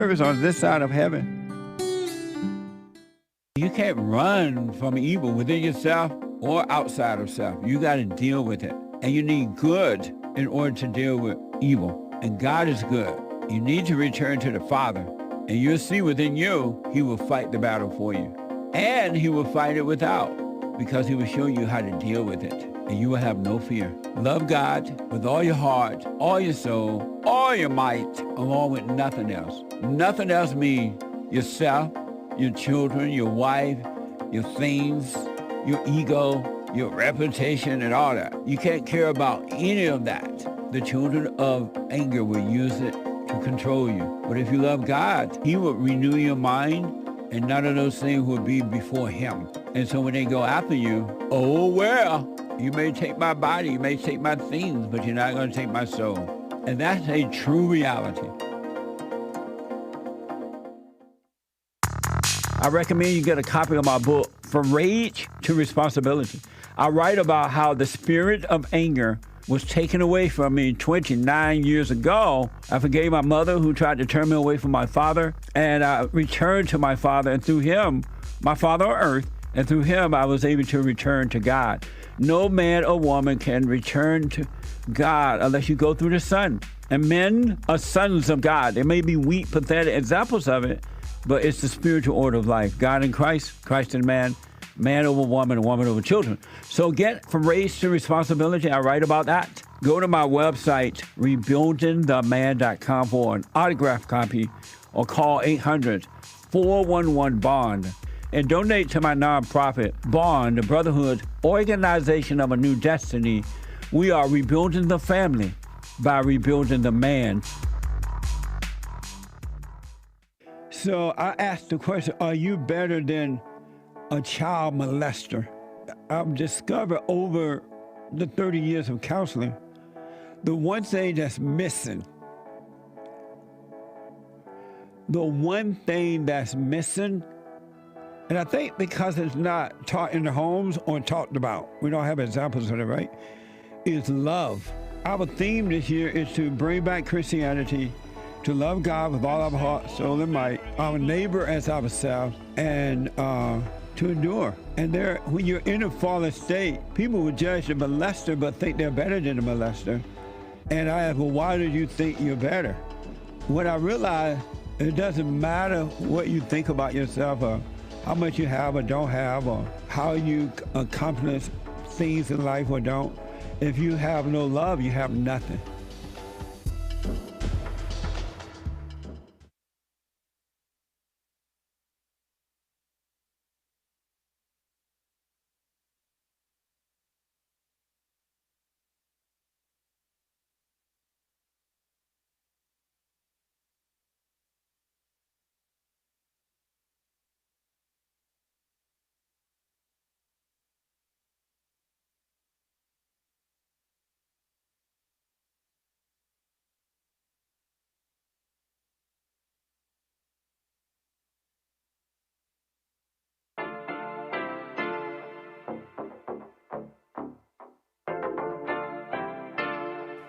Service on this side of heaven. You can't run from evil within yourself or outside of self. You got to deal with it. And you need good in order to deal with evil. And God is good. You need to return to the Father. And you'll see within you, he will fight the battle for you. And he will fight it without, because he will show you how to deal with it. And you will have no fear. Love God with all your heart, all your soul, all your might, along with nothing else. Nothing else means yourself, your children, your wife, your things, your ego, your reputation, and all that. You can't care about any of that. The children of anger will use it to control you. But if you love God, he will renew your mind, and none of those things will be before him. And so when they go after you, oh, well, you may take my body, you may take my things, but you're not going to take my soul. And that's a true reality. I recommend you get a copy of my book, From Rage to Responsibility. I write about how the spirit of anger was taken away from me 29 years ago. I forgave my mother who tried to turn me away from my father, and I returned to my father, and through him, my father on earth, and through him I was able to return to God. No man or woman can return to God unless you go through the Son. And men are sons of God. There may be weak, pathetic examples of it, but it's the spiritual order of life. God in Christ, Christ in man, man over woman, and woman over children. So get From Rage to Responsibility. I write about that. Go to my website, rebuildingtheman.com, for an autographed copy, or call 800-411-BOND. And donate to my nonprofit, Bond, the Brotherhood Organization of a New Destiny. We are rebuilding the family by rebuilding the man. So I asked the question, are you better than a child molester? I've discovered over the 30 years of counseling, the one thing that's missing, and I think because it's not taught in the homes or talked about, we don't have examples of it, right, is love. Our theme this year is to bring back Christianity, to love God with all our heart, soul, and might, our neighbor as ourselves, and to endure. And when you're in a fallen state, people will judge the molester but think they're better than the molester. And I ask, well, why do you think you're better? When I realized it doesn't matter what you think about yourself, or how much you have or don't have, or how you accomplish things in life or don't. If you have no love, you have nothing.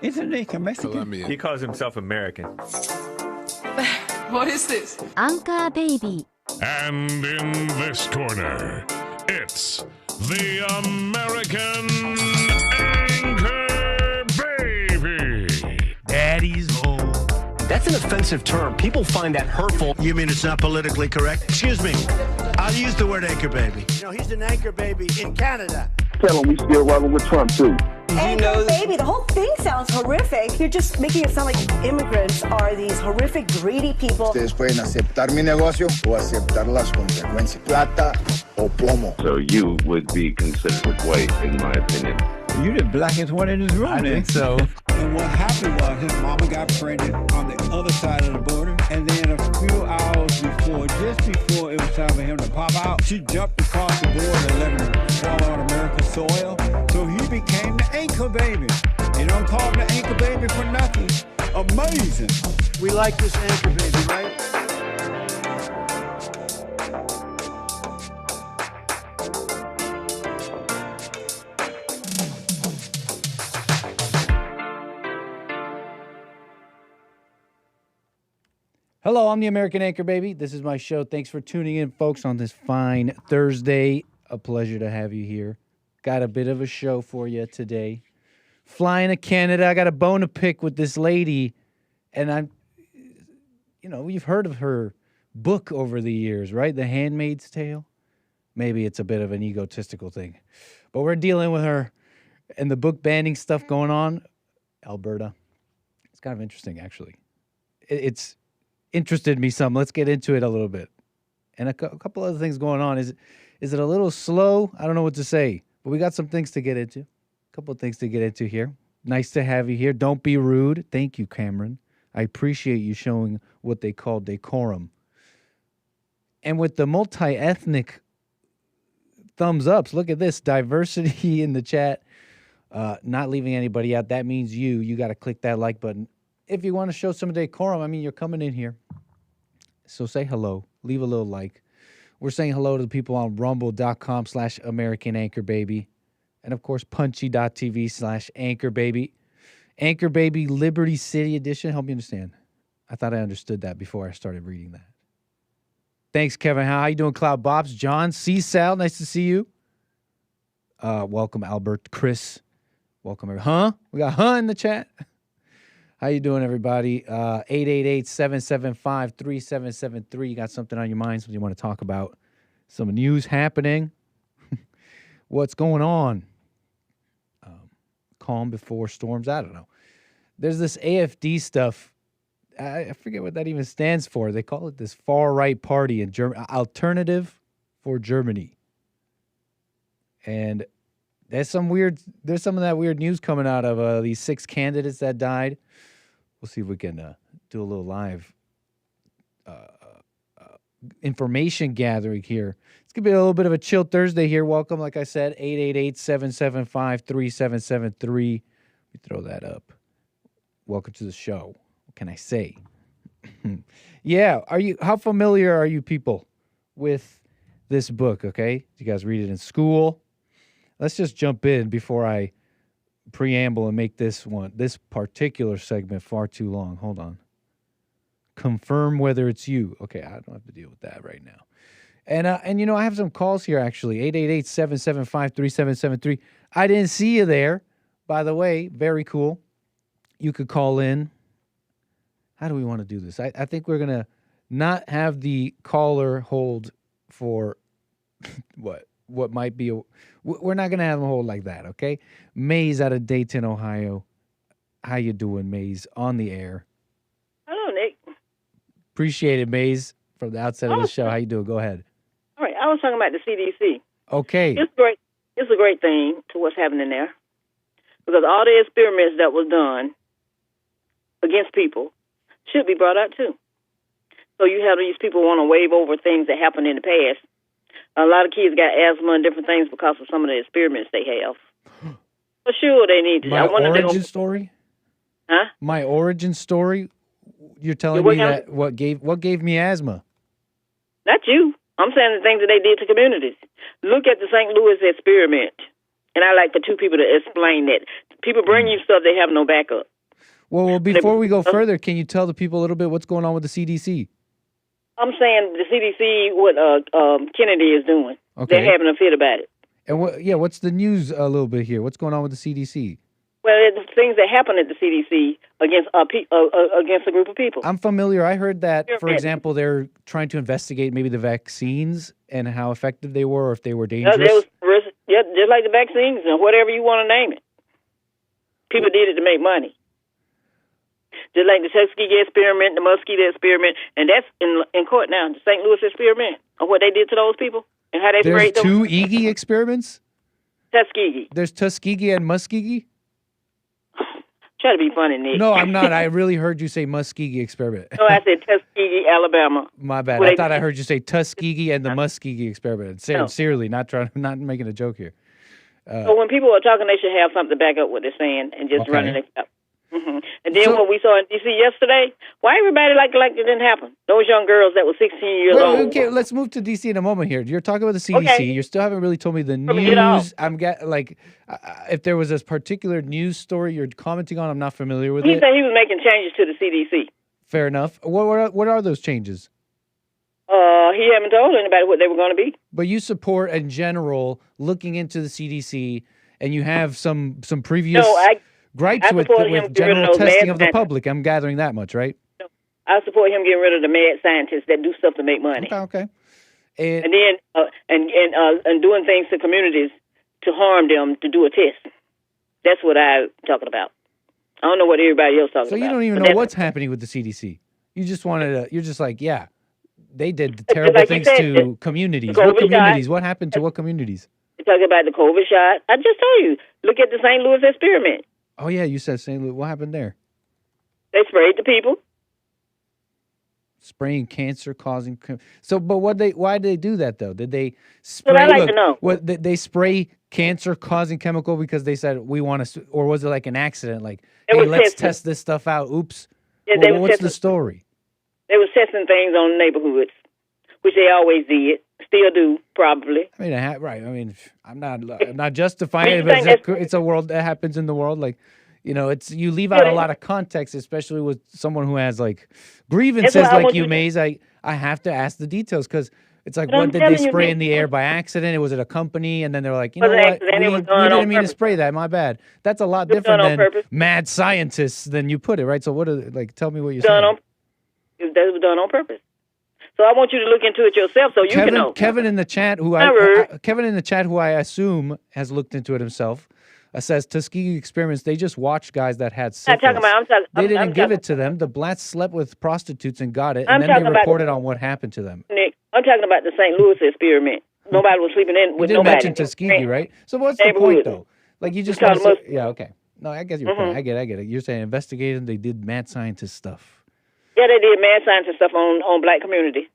Isn't he Mexican? Colombian. He calls himself American. What is this? Anchor Baby. And in this corner, it's the American Anchor Baby. Daddy's home. That's an offensive term. People find that hurtful. You mean it's not politically correct? Excuse me. I'll use the word anchor baby. You know, he's an anchor baby in Canada. Tell him we still rolling with Trump, too. Anchor baby, the whole thing sounds horrific. You're just making it sound like immigrants are these horrific, greedy people. Ustedes pueden aceptar mi negocio o aceptar las consecuencias. Plata o plomo. So you would be considered white, in my opinion. You the blackest one in this room. I think so. And what happened was his mama got pregnant on the other side of the border, and then a few hours before, just before it was time for him to pop out, she jumped across the border and let him fall on American soil. So he became the anchor baby. You don't call him the anchor baby for nothing. Amazing. We like this anchor baby, right? Hello, I'm the American Anchor Baby. This is my show. Thanks for tuning in, folks, on this fine Thursday. A pleasure to have you here. Got a bit of a show for you today. Flying to Canada. I got a bone to pick with this lady. And you've heard of her book over the years, right? The Handmaid's Tale. Maybe it's a bit of an egotistical thing. But we're dealing with her and the book banning stuff going on. Alberta. It's kind of interesting, actually. It's interested me some. Let's get into it a little bit. And a couple other things going on. Is it a little slow? I don't know what to say. But we got some things to get into. A couple of things to get into here. Nice to have you here. Don't be rude. Thank you, Cameron. I appreciate you showing what they call decorum. And with the multi-ethnic thumbs ups, look at this. Diversity in the chat. Not leaving anybody out. That means you got to click that like button. If you want to show some decorum, I mean, you're coming in here. So say hello. Leave a little like. We're saying hello to the people on rumble.com/American Anchor Baby. And, of course, punchy.tv/Anchor Baby. Anchor Baby Liberty City Edition. Help me understand. I thought I understood that before I started reading that. Thanks, Kevin. How you doing, Cloud Bops? John, C-Sal, nice to see you. Welcome, Albert. Chris, welcome. We got in the chat. How you doing, everybody? 888-775-3773. You got something on your mind, something you want to talk about? Some news happening? What's going on? Calm before storms? I don't know. There's this AFD stuff. I forget what that even stands for. They call it this far-right party in Germany. Alternative for Germany. And there's some of that weird news coming out of these 6 candidates that died. We'll see if we can do a little live information gathering here. It's going to be a little bit of a chill Thursday here. Welcome, like I said, 888-775-3773. Let me throw that up. Welcome to the show. What can I say? Yeah, how familiar are you people with this book, okay? You guys read it in school? Let's just jump in before I preamble and make this particular segment far too long. Hold on. Confirm whether it's you. Okay, I don't have to deal with that right now. And I have some calls here, actually. 888-775-3773. I didn't see you there. By the way, very cool. You could call in. How do we want to do this? I think we're going to not have the caller hold for what might be we're not going to have them hold like that, okay? Maze out of Dayton, Ohio. How you doing, Maze? On the air. Hello, Nick. Appreciate it, Maze, from the outset of the show. How you doing? Go ahead. All right. I was talking about the CDC. Okay. It's great. It's a great thing to what's happening there. Because all the experiments that was done against people should be brought out, too. So you have these people want to wave over things that happened in the past. A lot of kids got asthma and different things because of some of the experiments they have. For sure, they need to. My origin story? Huh? My origin story? You're telling me that what gave me asthma? Not you. I'm saying the things that they did to communities. Look at the St. Louis experiment. And I like the two people to explain that. People bring you stuff, they have no backup. Well, before we go further, can you tell the people a little bit what's going on with the CDC? I'm saying the CDC, what Kennedy is doing. Okay. They're having a fit about it. And what's the news a little bit here? What's going on with the CDC? Well, it's things that happen at the CDC against a group of people. I'm familiar. I heard that, for example, they're trying to investigate maybe the vaccines and how effective they were, or if they were dangerous. Just like the vaccines and whatever you want to name it. People did it to make money. Just like the Tuskegee experiment, the Muskegon experiment, and that's in court now. The St. Louis experiment, and what they did to those people, and how they sprayed them. There's 2 EGE experiments? Tuskegee. There's Tuskegee and Muskegon? Try to be funny, Nick. No, I'm not. I really heard you say Muskegon experiment. No, I said Tuskegee, Alabama. My bad. I thought I heard you say Tuskegee and the Muskegon experiment. Sincerely, not making a joke here. So when people are talking, they should have something to back up what they're saying and just running it up. Mm-hmm. And then what we saw in D.C. yesterday, why everybody like it didn't happen? Those young girls that were 16 years old. Okay, let's move to D.C. in a moment here. You're talking about the CDC. Okay. You still haven't really told me the news. If there was a particular news story you're commenting on, I'm not familiar with it. He said he was making changes to the CDC. Fair enough. What are those changes? He haven't told anybody what they were going to be. But you support, in general, looking into the CDC, and you have some previous gripes with general testing of the public. I'm gathering that much, right? No, I support him getting rid of the mad scientists that do stuff to make money. Okay. And then and doing things to communities to harm them to do a test. That's what I'm talking about. I don't know what everybody else talking about. So you don't even know what's happening with the CDC. You just wanted to. You're just like, yeah, they did terrible things to communities. What communities? What happened to what communities? You're talking about the COVID shot. I just told you. Look at the St. Louis experiment. Oh yeah, you said St. Louis. What happened there? They sprayed the people. Spraying cancer causing. So, but why did they do that though? Did they spray? Well, I'd like to know. What did they spray cancer causing chemical because they said we want to, or was it like an accident? Like, hey, let's test this stuff out. Oops. Yeah, what's the story? They was testing things on neighborhoods, which they always did, still do, probably. I mean, right. I mean, I'm not justifying it, but it's a world that happens in the world. Like, you know, you leave out a lot of context, especially with someone who has like grievances like you, Maze. I have to ask the details because it's like, what did they spray in the air by accident? Was it a company? And then they're like, you know what? We didn't mean to spray that. My bad. That's a lot different than mad scientists than you put it, right? So tell me what you're saying. That was done on purpose. So I want you to look into it yourself so you can know. Kevin in the chat, who I assume has looked into it himself, says Tuskegee experiments, they just watched guys that had syphilis. They didn't give it to them. The blacks slept with prostitutes and got it, and then they reported on what happened to them. Nick, I'm talking about the St. Louis experiment. Nobody was sleeping in with nobody. You didn't mention Tuskegee, right? So what's the point, though? Like, you just want to say, yeah, okay. No, I guess your point. I get it. You're saying investigating, they did mad scientist stuff. Yeah, they did mad scientist stuff on black community.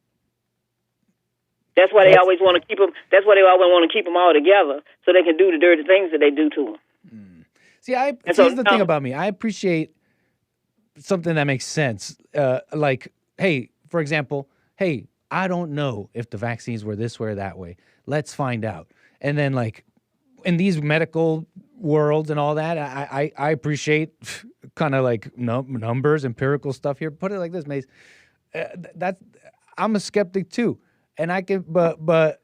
That's why they always want to keep them. That's why they always want to keep them all together so they can do the dirty things that they do to them. See, here's the thing about me. I appreciate something that makes sense. Like, hey, for example, hey, I don't know if the vaccines were this way or that way. Let's find out. And then, like, in these medical worlds and all that, I appreciate kind of like numbers, empirical stuff here. Put it like this, Mace. I'm a skeptic too, and I can, but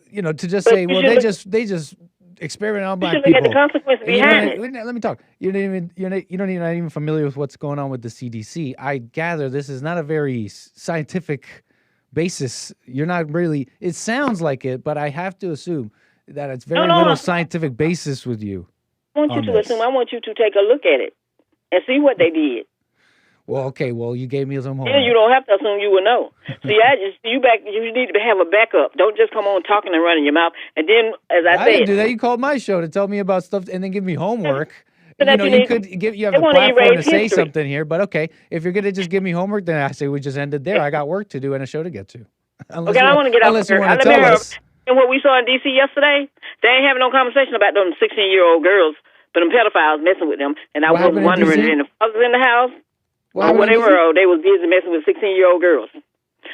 you know, to just say, well, they just experiment on black people. The consequences behind it. Let me talk. You're not even familiar with what's going on with the CDC. I gather this is not a very scientific basis. You're not really. It sounds like it, but I have to assume that it's very little scientific basis with you. I want you to assume. I want you to take a look at it and see what they did. Well, okay. Well, you gave me some homework. Yeah, you don't have to assume you will know. See, you need to have a backup. Don't just come on talking and running your mouth. And then, as I said, didn't do that. You called my show to tell me about stuff and then give me homework. You have the platform to say something here, but okay. If you're gonna just give me homework, then I say we just ended there. I got work to do and a show to get to. I want to get out there. Unless you want to tell us. And what we saw in D.C. yesterday, they ain't having no conversation about them 16-year-old girls, but them pedophiles messing with them. And I was wondering, if I was in the house, or whatever, they was busy messing with 16-year-old girls.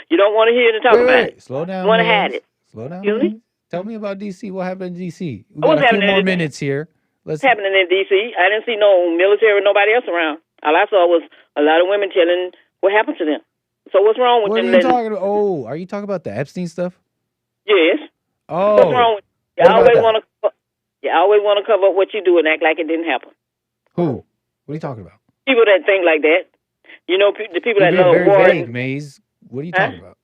You don't want to hear them talk about it. Slow down. You want to have it. Slow down. Really? Tell me about D.C. What happened in D.C.? We got a few more minutes here. What's happening in D.C.? I didn't see no military or nobody else around. All I saw was a lot of women telling what happened to them. So what's wrong with them? What are you talking about? Oh, are you talking about the Epstein stuff? Yes. Oh. What's wrong with you? You always want to cover up what you do and act like it didn't happen. Who? What are you talking about? People that think like that. You know, the people that love war. Very vague, Maze. What are you talking about?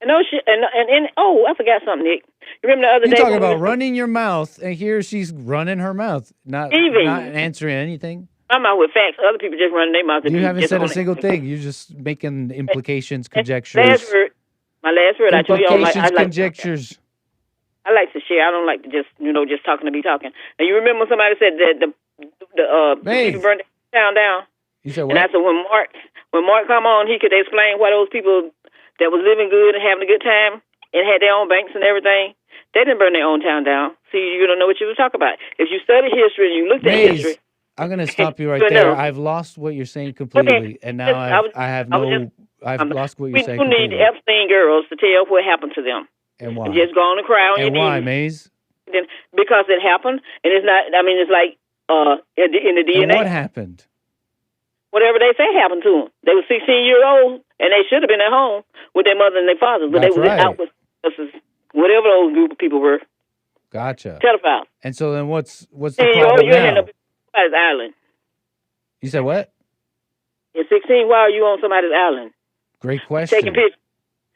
No shit. And I forgot something, Nick. You remember the other day? You're talking about running your mouth, and here she's running her mouth, not answering anything. I'm out with facts. Other people just running their mouth. You haven't said a single thing. You're just making implications, conjectures. My last word. I told you, conjectures. I like to share. I don't like to just talking to be talking. And you remember somebody said that the people burned the town down. You said what? And I said when Mark come on, he could explain why those people that was living good and having a good time and had their own banks and everything, they didn't burn their own town down. See, you don't know what you were talking about. If you study history and you looked at history. I'm going to stop you right there. I've lost what you're saying completely, and now I've lost what you're saying completely. We need Epstein girls to tell what happened to them. And why? Just go on and cry on your knees. And why, Maze? Because it happened, and it's not. I mean, it's like in the DNA. And what happened? whatever they say happened to them. They were 16 years old, and they should have been at home with their mother and their father, but That's they were right. out with whatever those group of people were. Gotcha. Pedophiles. And so then what's the And problem you're in now? somebody's island. You said what? At 16, why are you on somebody's island? Great question. Taking pictures.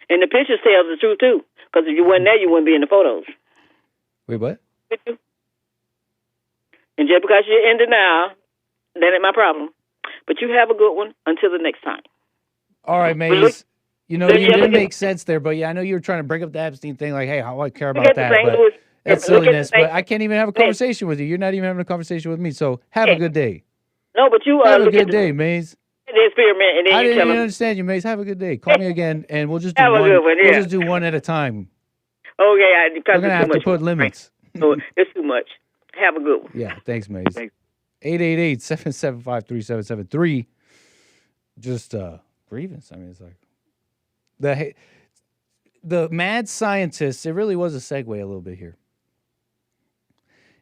And the pictures tell the truth, too. Because if you weren't there, you wouldn't be in the photos. Wait, what? And just because you're in denial, that ain't my problem. But you have a good one until the next time. All right, Maze. You know, you didn't make sense there, but yeah, I know you were trying to bring up the Epstein thing, like, hey, how do I care about that? But that's silliness. But I can't even have a conversation with you. You're not even having a conversation with me. So have a good day. No, but you have a good day, Maze. The experiment, and then I you didn't tell even them. understand you, Maze. Have a good day. Call me again, and we'll just do Have a one. good one, We'll yeah. just do one at a time. Okay, because We're gonna have to put limits. So it's too much. Have a good one. Yeah, thanks, Maze. 888-775-3773. Just grievance. I mean, it's like the mad scientists. It really was a segue a little bit here.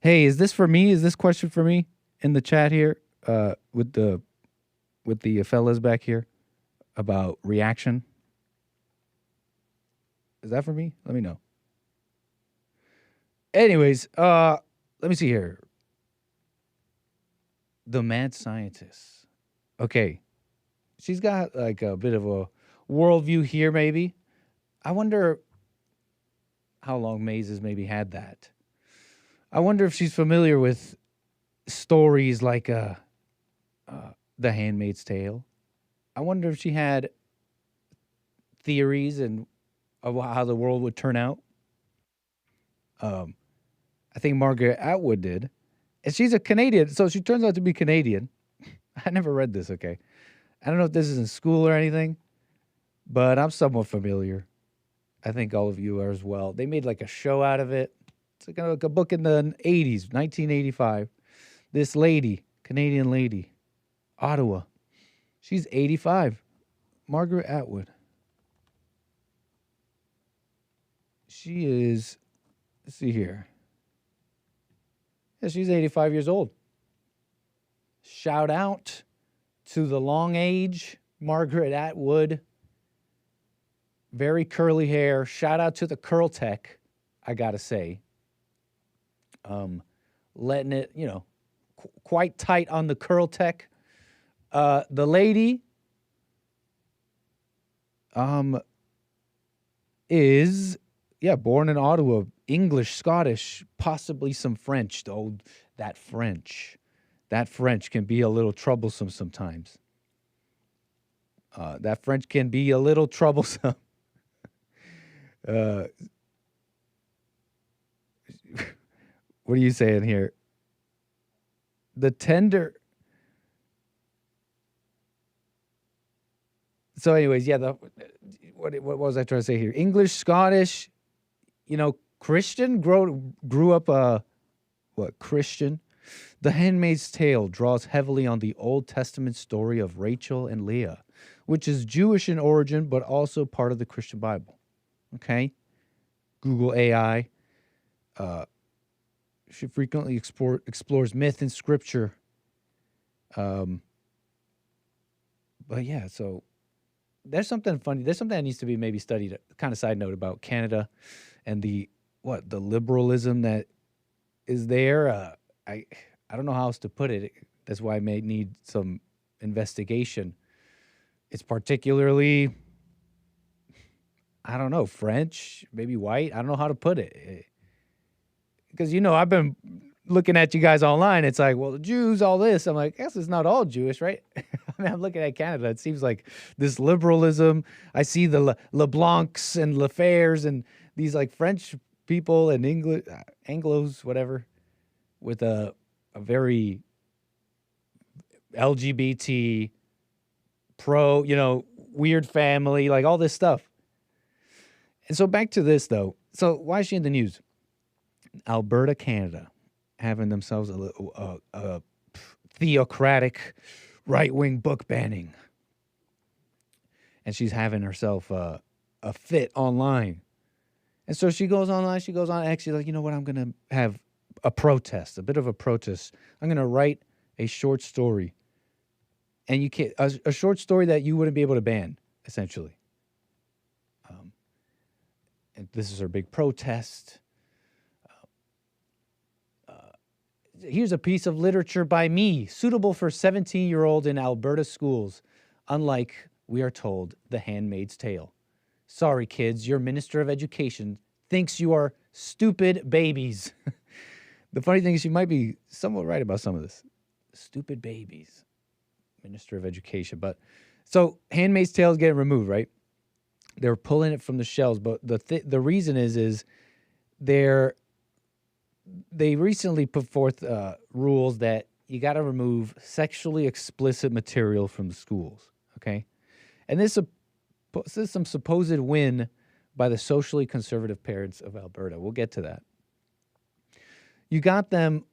Hey, is this for me? Is this question for me in the chat here? With the fellas back here about reaction. Is that for me? Let me know. Anyways, let me see here. The mad scientist. Okay. She's got like a bit of a worldview here, maybe. I wonder how long Maze has maybe had that. I wonder if she's familiar with stories like The Handmaid's Tale. I wonder if she had theories and of how the world would turn out. I think Margaret Atwood did. And she's a Canadian, so she turns out to be Canadian. I never read this, okay? I don't know if this is in school or anything, but I'm somewhat familiar. I think all of you are as well. They made like a show out of it. It's like a book in the 80s, 1985. This lady, Canadian lady, Ottawa. She's 85. Margaret Atwood. She is, let's see here. Yeah, she's 85 years old. Shout out to the long age, Margaret Atwood. Very curly hair. Shout out to the Curl Tech, I gotta say. Letting it, quite tight on the Curl Tech. The lady is, born in Ottawa, English, Scottish, possibly some French. Oh, that French can be a little troublesome sometimes. That French can be a little troublesome. What are you saying here? The tender. So, anyways, what was I trying to say here? English, Scottish, Christian. Grew up Christian. The Handmaid's Tale draws heavily on the Old Testament story of Rachel and Leah, which is Jewish in origin, but also part of the Christian Bible. Okay? Google AI. She frequently explores myth and scripture. But yeah, so there's something funny. There's something that needs to be maybe studied, kind of side note about Canada and the liberalism that is there. I don't know how else to put it. That's why I may need some investigation. It's particularly, I don't know, French, maybe white. I don't know how to put it. Because, I've been looking at you guys online. It's like, well, the Jews, all this. I'm like, I guess it's not all Jewish, right? I mean, I'm looking at Canada. It seems like this liberalism. I see the LeBlancs and Lefairs and these like French people and Anglos, whatever, with a very LGBT pro, weird family, like all this stuff. And so back to this, though. So why is she in the news? Alberta, Canada, having themselves a theocratic right-wing book banning. And she's having herself a fit online. And so she goes online, she goes on X, she's like, you know what, I'm going to have a protest, a bit of a protest. I'm going to write a short story. and you can't a short story that you wouldn't be able to ban, essentially. And this is her big protest. Here's a piece of literature by me, suitable for 17-year-old in Alberta schools, unlike, we are told, The Handmaid's Tale. Sorry, kids, your Minister of Education thinks you are stupid babies. The funny thing is she might be somewhat right about some of this. Stupid babies. Minister of Education. But so Handmaid's Tale is getting removed, right? They're pulling it from the shelves, but the reason is they recently put forth rules that you got to remove sexually explicit material from the schools, okay? And this is some supposed win by the socially conservative parents of Alberta. We'll get to that. You got them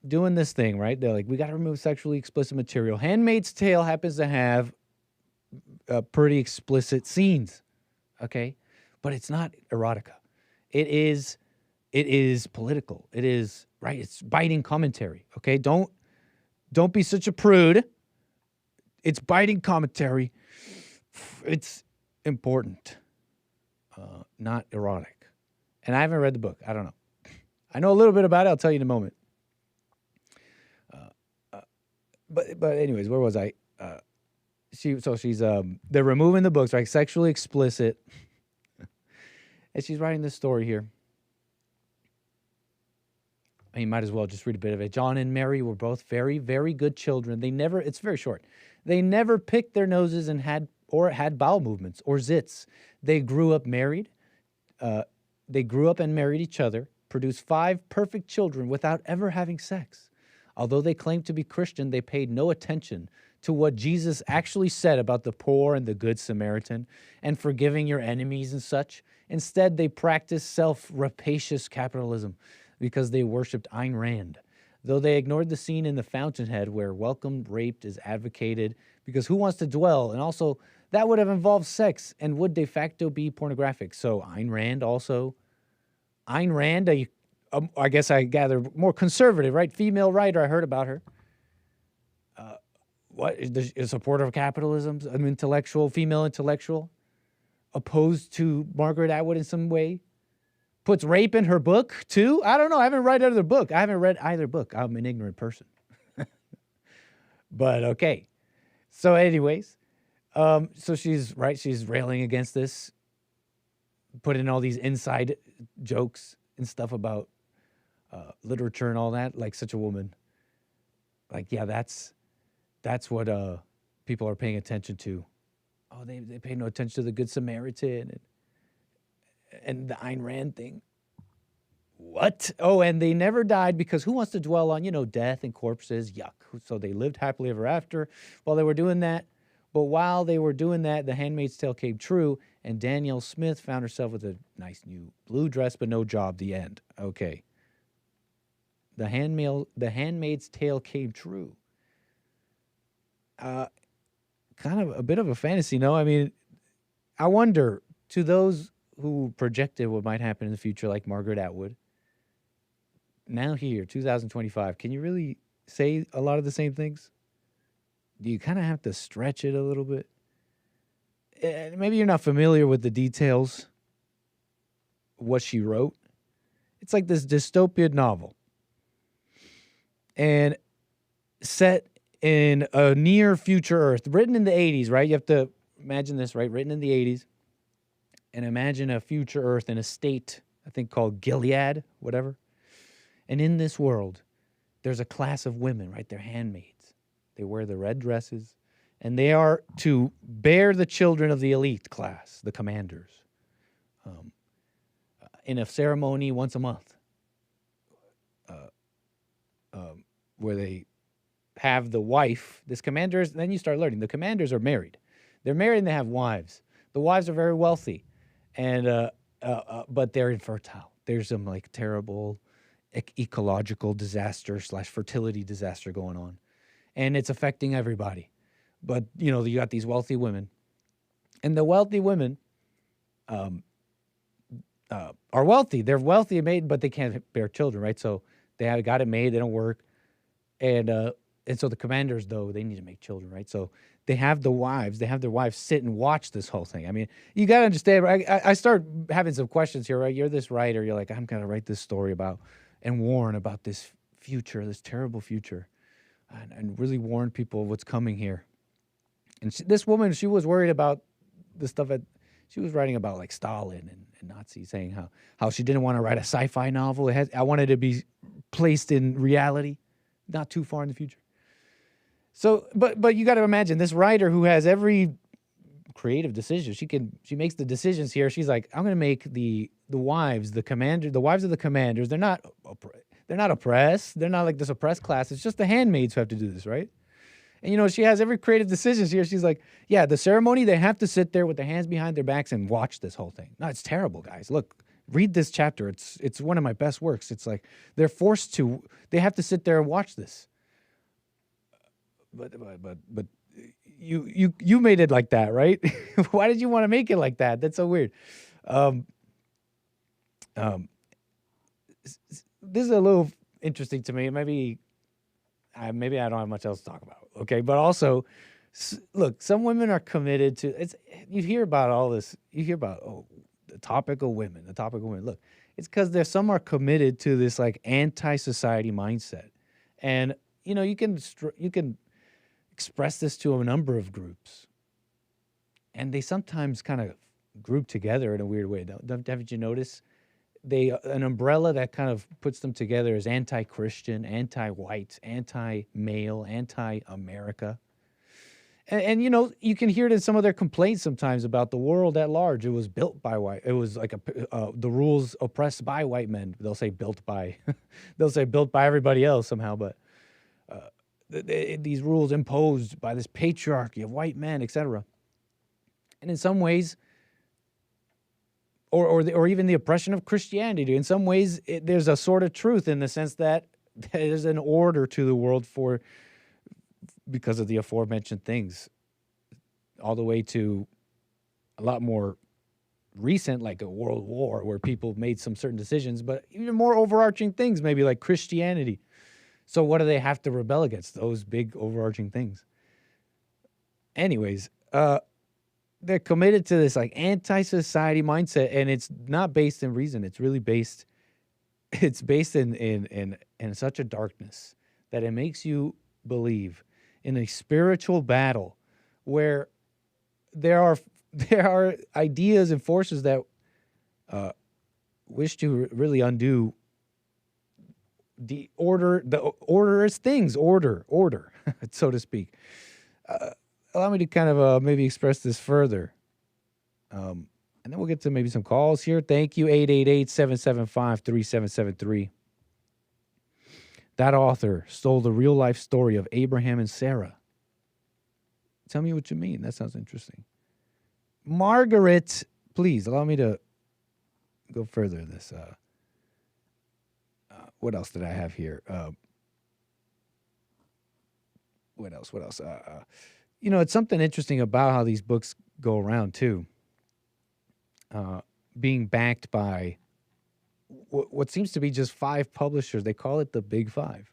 doing this thing, right? They're like, we got to remove sexually explicit material. Handmaid's Tale happens to have pretty explicit scenes, okay? But it's not erotica. It is political. It is, right? It's biting commentary, okay? Don't be such a prude. It's biting commentary. It's important, not erotic. And I haven't read the book. I don't know. I know a little bit about it. I'll tell you in a moment. But anyways, where was I? They're removing the books, right? Sexually explicit. And she's writing this story here. And you might as well just read a bit of it. John and Mary were both very, very good children. It's very short. They never picked their noses and had bowel movements or zits. They grew up married. They grew up and married each other, produced 5 perfect children without ever having sex. Although they claimed to be Christian, they paid no attention to what Jesus actually said about the poor and the good Samaritan and forgiving your enemies and such. Instead, they practiced self-rapacious capitalism because they worshipped Ayn Rand. Though they ignored the scene in the Fountainhead where welcomed rape is advocated because who wants to dwell? And also, that would have involved sex and would de facto be pornographic. So Ayn Rand, I guess I gather more conservative, right? Female writer, I heard about her. What is a supporter of capitalism, an intellectual, female intellectual, opposed to Margaret Atwood in some way, puts rape in her book too. I don't know. I haven't read either book. I'm an ignorant person. But okay. So, anyways, so she's right. She's railing against this, putting in all these inside jokes and stuff about literature and all that. Like such a woman. Like, yeah, that's what people are paying attention to. Oh, they pay no attention to the Good Samaritan and the Ayn Rand thing. What? Oh, and they never died because who wants to dwell on, death and corpses? Yuck. So they lived happily ever after while they were doing that. But while they were doing that, The Handmaid's Tale came true, and Danielle Smith found herself with a nice new blue dress but no job. The end. Okay. The Handmaid's Tale came true. Kind of a bit of a fantasy, no? I mean, I wonder, to those who projected what might happen in the future, like Margaret Atwood, now here, 2025, can you really say a lot of the same things? Do you kind of have to stretch it a little bit? Maybe you're not familiar with the details of what she wrote. It's like this dystopian novel. And set in a near future Earth, written in the 80s, right? You have to imagine this, right? Written in the 80s. And imagine a future Earth in a state, I think called Gilead, whatever. And in this world, there's a class of women, right? They're handmaids. They wear the red dresses. And they are to bear the children of the elite class, the commanders, in a ceremony once a month. Where they have the wife, this commanders, then you start learning. The commanders are married. They're married and they have wives. The wives are very wealthy, and but they're infertile. There's some like terrible ecological disaster / fertility disaster going on. And it's affecting everybody. But, you got these wealthy women. And the wealthy women are wealthy. They're wealthy and made, but they can't bear children, right? So they got it made. They don't work. And And so the commanders, though, they need to make children, right? So they have their wives sit and watch this whole thing. I mean, you got to understand, right? I start having some questions here, right? You're this writer. You're like, I'm going to write this story about and warn about this future, this terrible future, and really warn people of what's coming here. And this woman, she was worried about the stuff she was writing about, like Stalin and Nazis, saying how she didn't want to write a sci-fi novel. I wanted to be placed in reality, not too far in the future. So, but you got to imagine this writer who has every creative decision. She makes the decisions here. She's like, I'm going to make the wives of the commanders. They're not oppressed. They're not like this oppressed class. It's just the handmaids who have to do this, right? And she has every creative decisions here. She's like, yeah, the ceremony, they have to sit there with their hands behind their backs and watch this whole thing. No, it's terrible, guys. Look, read this chapter. It's one of my best works. It's like they have to sit there and watch this. But you made it like that, right? Why did you want to make it like that? That's so weird. This is a little interesting to me. Maybe I don't have much else to talk about. Okay, but also, look, some women are committed to. You hear about all this. You hear about the topic of women. Look, it's because some are committed to this like anti-society mindset, and you can express this to a number of groups, and they sometimes kind of group together in a weird way. Haven't you noticed? An umbrella that kind of puts them together is anti-Christian, anti-white, anti-male, anti-America. And you can hear it in some of their complaints sometimes about the world at large. It was built by white. It was like the rules oppressed by white men. They'll say built by everybody else somehow, but these rules imposed by this patriarchy of white men, etc. And in some ways, or even the oppression of Christianity, in some ways, there's a sort of truth in the sense that there's an order to the world because of the aforementioned things, all the way to a lot more recent, like a world war, where people made some certain decisions, but even more overarching things, maybe like Christianity. So what do they have to rebel against? Those big overarching things. Anyways, they're committed to this like anti-society mindset, and it's not based in reason. It's really based in such a darkness that it makes you believe in a spiritual battle where there are ideas and forces that wish to really undo the order so to speak. Allow me to kind of maybe express this further. And then we'll get to maybe some calls here. Thank you, 888-775-3773. That author stole the real-life story of Abraham and Sarah. Tell me what you mean. That sounds interesting. Margaret, please, allow me to go further in this. What else did I have here? What else? It's something interesting about how these books go around, too. Being backed by what seems to be just 5 publishers. They call it the Big Five.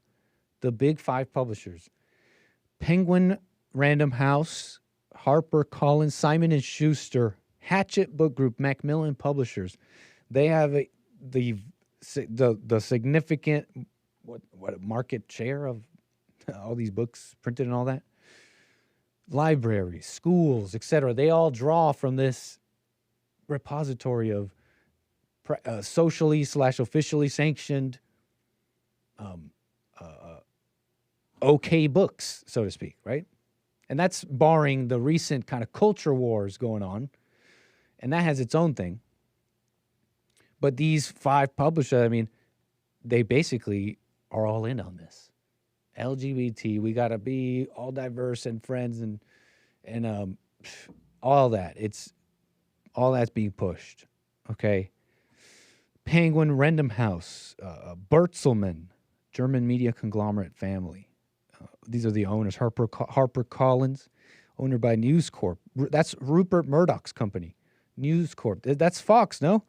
The Big 5 publishers. Penguin Random House, HarperCollins, Simon & Schuster, Hachette Book Group, Macmillan Publishers. They have the significant what market share of all these books printed and all that. Libraries, schools, etc. They all draw from this repository of socially/officially sanctioned okay books, so to speak, right? And that's barring the recent kind of culture wars going on, and that has its own thing. But these 5 publishers, I mean, they basically are all in on this. LGBT, we got to be all diverse and friends and all that. All that's being pushed, okay? Penguin Random House, Bertelsmann, German media conglomerate family. These are the owners. HarperCollins, owned by News Corp. That's Rupert Murdoch's company. News Corp. That's Fox, no?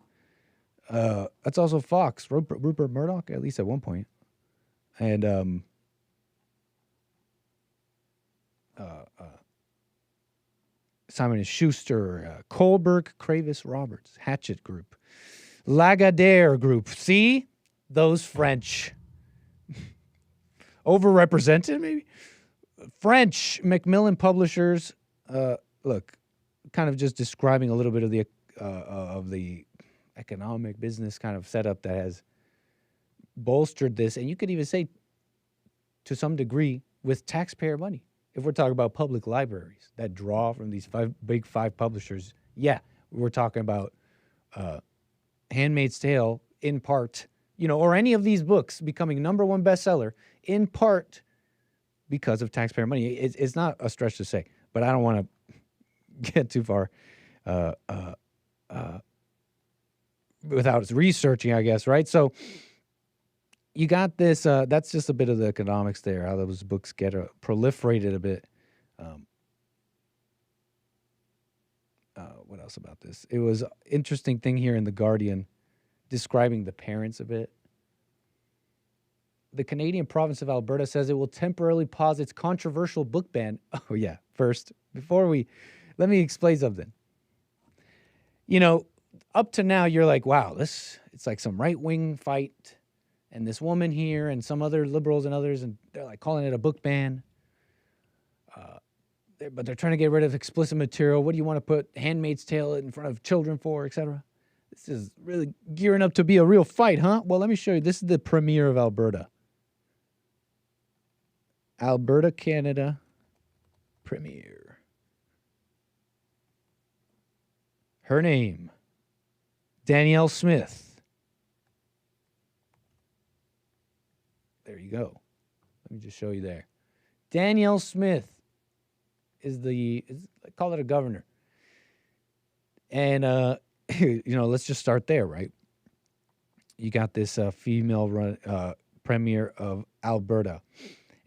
That's also Fox. Rupert Murdoch, at least at one point. And Simon & Schuster, Kohlberg, Kravis, Roberts, Hatchet Group, Lagardère Group. See? Those French. Overrepresented, maybe? French, Macmillan Publishers. Look, kind of just describing a little bit of the economic business kind of setup that has bolstered this. And you could even say, to some degree, with taxpayer money. If we're talking about public libraries that draw from these big five publishers, yeah, we're talking about Handmaid's Tale in part, or any of these books becoming #1 bestseller in part because of taxpayer money. It's not a stretch to say, but I don't want to get too far without researching, I guess, right? So you got this, that's just a bit of the economics there, how those books get proliferated a bit. What else about this? It was an interesting thing here in The Guardian describing the parents a bit. The Canadian province of Alberta says it will temporarily pause its controversial book ban. Oh, yeah. First, let me explain something. Up to now, you're like, wow, it's like some right-wing fight. And this woman here and some other liberals and others, and they're like calling it a book ban. But they're trying to get rid of explicit material. What do you want to put Handmaid's Tale in front of children for, etc.? This is really gearing up to be a real fight, huh? Well, let me show you. This is the premier of Alberta. Alberta, Canada, premier. Her name, Danielle Smith. There you go. Let me just show you there. Danielle Smith is call it a governor. And, let's just start there, right? You got this female premier of Alberta.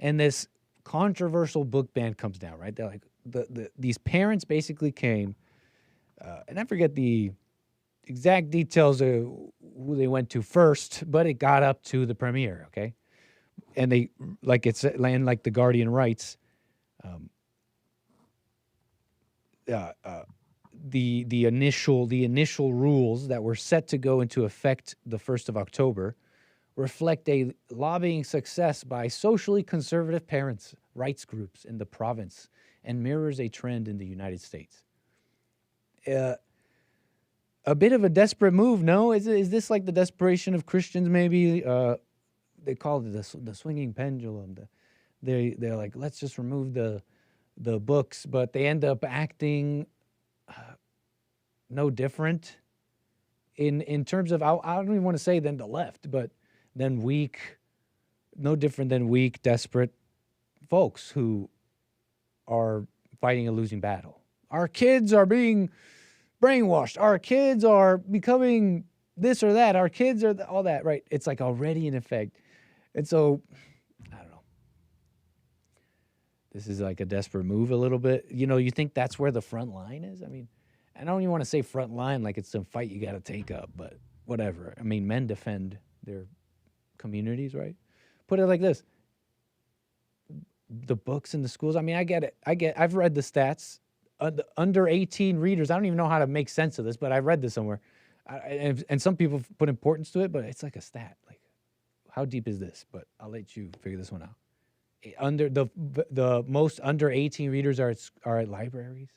And this controversial book ban comes down, right? They're like, these parents basically came, and I forget the exact details of who they went to first, but it got up to the premier, okay? And they, like The Guardian writes, the initial rules that were set to go into effect the 1st of October reflect a lobbying success by socially conservative parents' rights groups in the province and mirrors a trend in the United States. A bit of a desperate move, no? Is this like the desperation of Christians maybe? They call it the swinging pendulum. They're like, let's just remove the books, but they end up acting no different in terms of, I don't even want to say than the left, but then weak, no different than weak, desperate folks who are fighting a losing battle. Our kids are being brainwashed. Our kids are becoming this or that. Our kids are all that, right? It's like already in effect. And so, I don't know. This is like a desperate move a little bit. You think that's where the front line is? I mean, I don't even want to say front line like it's some fight you got to take up, but whatever. I mean, men defend their communities, right? Put it like this. The books in the schools, I mean, I get it. I've read the stats. Under 18 readers, I don't even know how to make sense of this, but I read this somewhere. And some people put importance to it, but it's like a stat. Like, how deep is this? But I'll let you figure this one out. The most under 18 readers are at libraries.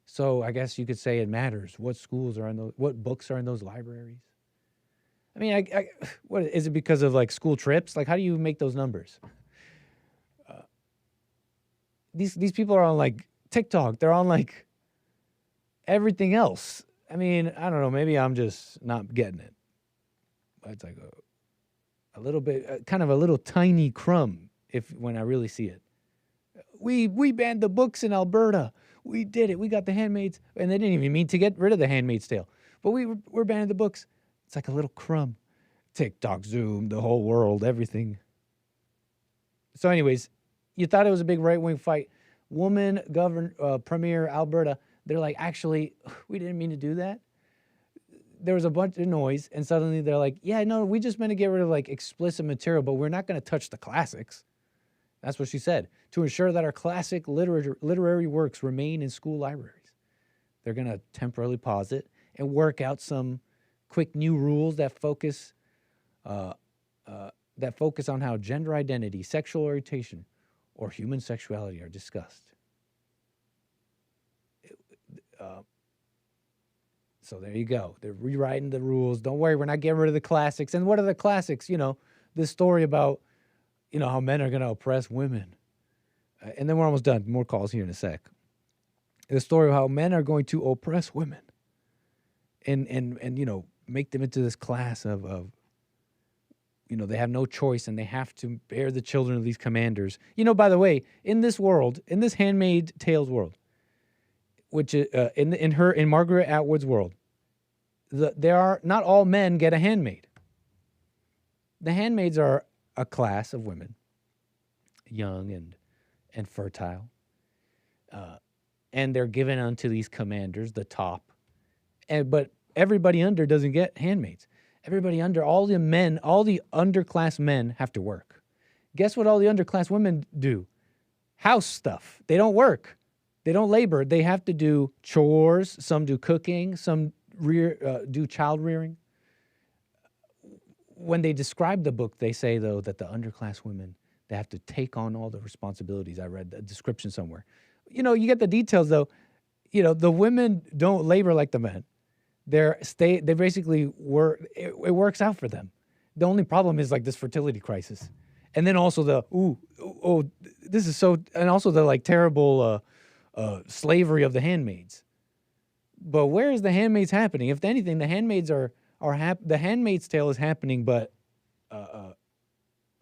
So I guess you could say it matters what schools are in those, what books are in those libraries. I mean, what is it because of like school trips? Like, how do you make those numbers? These people are on like TikTok. They're on like everything else. I mean, I don't know. Maybe I'm just not getting it. But it's like a little bit, kind of a little tiny crumb when I really see it. We banned the books in Alberta. We did it. We got the Handmaids. And they didn't even mean to get rid of the Handmaid's Tale. But we're banning the books. It's like a little crumb. TikTok, Zoom, the whole world, everything. So anyways, you thought it was a big right-wing fight. Woman Premier Alberta, they're like, actually, we didn't mean to do that. There was a bunch of noise, and suddenly they're like, yeah, no, we just meant to get rid of like explicit material, but we're not going to touch the classics. That's what she said. To ensure that our classic literary works remain in school libraries. They're going to temporarily pause it and work out some quick new rules that focus on how gender identity, sexual orientation, or human sexuality are discussed. So there you go. They're rewriting the rules. Don't worry, we're not getting rid of the classics. And what are the classics? This story about, how men are going to oppress women. And then we're almost done. More calls here in a sec. The story of how men are going to oppress women and make them into this class of they have no choice and they have to bear the children of these commanders. By the way, in this world, in this Handmaid Tales world, which in Margaret Atwood's world, there are not all men get a handmaid. The handmaids are a class of women, young and fertile, and they're given unto these commanders, the top. But everybody under doesn't get handmaids. Everybody under, all the underclass men have to work. Guess what all the underclass women do? House stuff. They don't work. They don't labor. They have to do chores. Some do cooking. Some do child rearing. When they describe the book, they say, though, that the underclass women, they have to take on all the responsibilities. I read a description somewhere. You get the details, though. The women don't labor like the men. They basically work. It works out for them. The only problem is like this fertility crisis, and then also this is so, and also the terrible slavery of the handmaids. But where is the handmaids happening? If anything, the handmaids the Handmaid's Tale is happening, but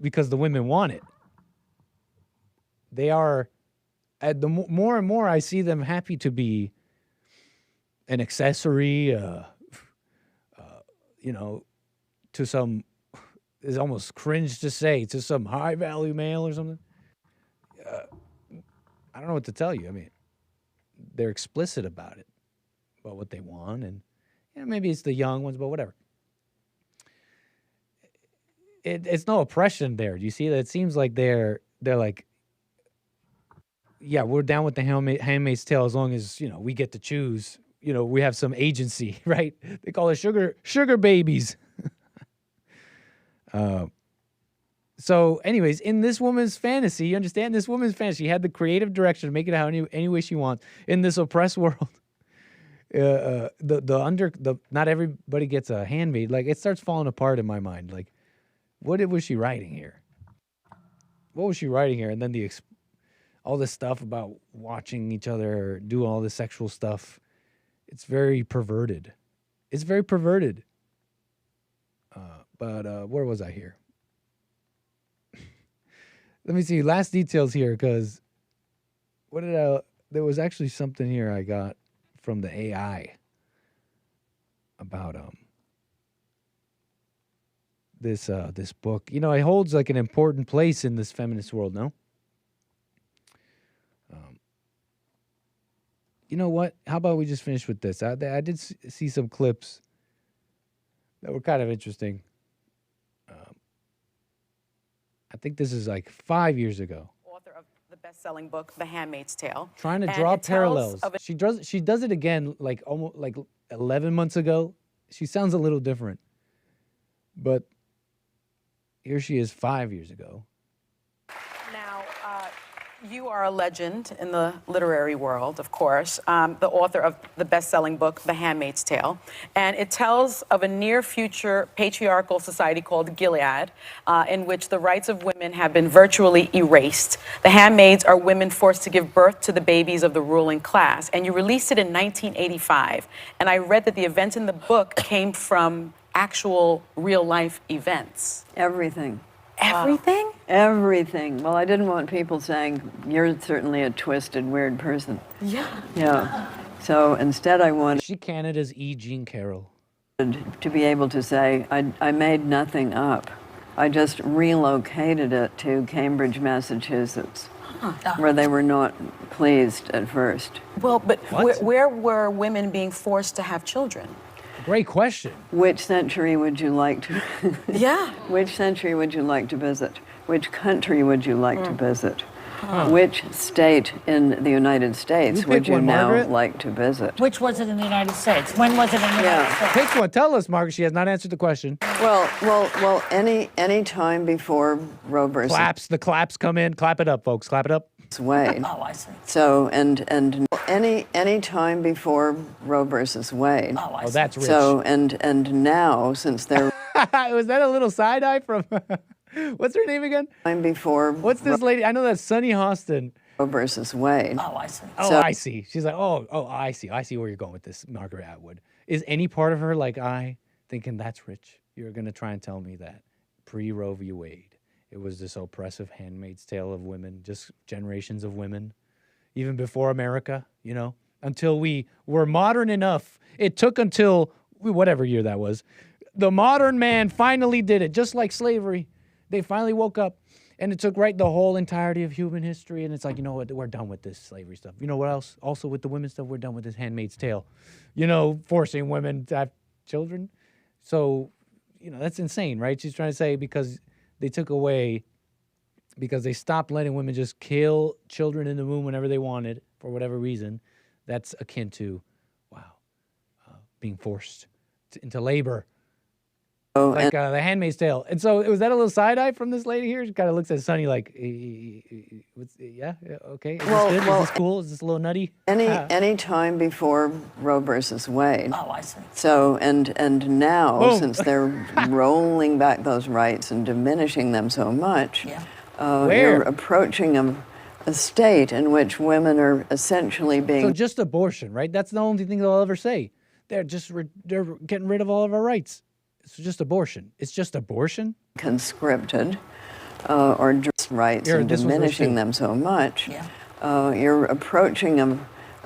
because the women want it. They are, more and more I see them happy to be an accessory, to some, it's almost cringe to say, to some high-value male or something. I don't know what to tell you. I mean, they're explicit about it, about what they want, and maybe it's the young ones, but whatever. It's no oppression there. Do you see that? It seems like they're like, yeah, we're down with the Handmaid's Tale as long as, we get to choose. We have some agency, right? They call it sugar babies. So anyways, in this woman's fantasy, you understand this woman's fantasy, she had the creative direction to make it how any way she wants in this oppressed world. Not everybody gets a handmaid. Like, it starts falling apart in my mind. Like, what was she writing here? What was she writing here? And then all this stuff about watching each other do all this sexual stuff. It's very perverted. It's very perverted. But where was I here? Let me see. Last details here, because there was actually something here I got from the AI about this book. It holds like an important place in this feminist world, no? You know what? How about we just finish with this? I did see some clips that were kind of interesting. I think this is like 5 years ago. Author of the best-selling book, The Handmaid's Tale. Trying to draw parallels. She does it again, like almost like 11 months ago. She sounds a little different, but here she is 5 years ago. Now, you are a legend in the literary world, of course, the author of the best-selling book, The Handmaid's Tale. And it tells of a near-future patriarchal society called Gilead, in which the rights of women have been virtually erased. The handmaids are women forced to give birth to the babies of the ruling class. And you released it in 1985. And I read that the events in the book came from actual real-life events. Everything. Everything? Everything. Well, I didn't want people saying, you're certainly a twisted, weird person. Yeah. Yeah. So instead I wanted... She Canada's E. Jean Carroll. ...to be able to say, I made nothing up. I just relocated it to Cambridge, Massachusetts, where they were not pleased at first. Well, but where were women being forced to have children? Great question. Which century would you like to... Yeah. Which century would you like to visit? which country would you like to visit? Which state in the United States would you now Margaret. like to visit? Which was it in the United States? When was it in the United States? Pick one. Tell us, Margaret. She has not answered the question. Well, any time before Roe versus Claps. The claps come in. Clap it up, folks. Clap it up. Wade. Oh, I see. So and any time before Roe versus Wade. Oh, I see. That's rich. So and now, since they're Was that a little side eye from? What's her name again? time before What's this lady? I know that's Sunny Hostin. Roe versus Wade. Oh, I see. Oh, So- I see. She's like, oh, I see. I see where you're going with this, Margaret Atwood. Is any part of her like I thinking that's rich? You're gonna try and tell me that pre-Roe v. Wade, it was this oppressive Handmaid's Tale of women, just generations of women, even before America, you know, until we were modern enough. It took until whatever year that was. The modern man finally did it, just like slavery. They finally woke up, and it took the whole entirety of human history, and it's like, you know what, we're done with this slavery stuff. You know what else? Also with the women's stuff, we're done with this Handmaid's Tale. You know, forcing women to have children. So, you know, that's insane, right? She's trying to say because they took away, because they stopped letting women just kill children in the womb whenever they wanted, for whatever reason, that's akin to, being forced into labor. Like the Handmaid's Tale. And so was that a little side eye from this lady here? She kind of looks at Sonny like, okay. Is this good? Is this cool? Is this a little nutty? Any time before Roe versus Wade. Oh, I see. So and now, since they're rolling back those rights and diminishing them so much, you're approaching a state in which women are essentially being. So just abortion, right? That's the only thing they'll ever say. They're just they're getting rid of all of our rights. It's just abortion. It's just abortion? Conscripted or just rights and diminishing them so much. You're approaching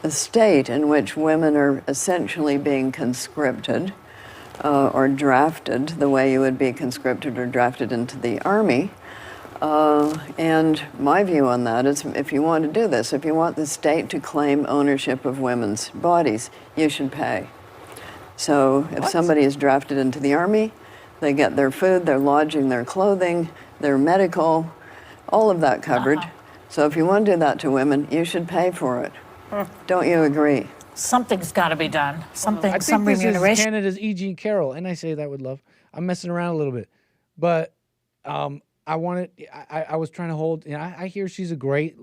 a state in which women are essentially being conscripted or drafted the way you would be conscripted or drafted into the army. And my view on that is if you want to do this, if you want the state to claim ownership of women's bodies, you should pay. So if somebody is drafted into the army, they get their food, their lodging, their clothing, their medical, all of that covered. So if you want to do that to women, you should pay for it. Don't you agree? Something's got to be done. Some this remuneration. is Canada's E. Jean Carroll, and I say that with love. I'm messing around a little bit, but I was trying to hold. You know, I hear she's a great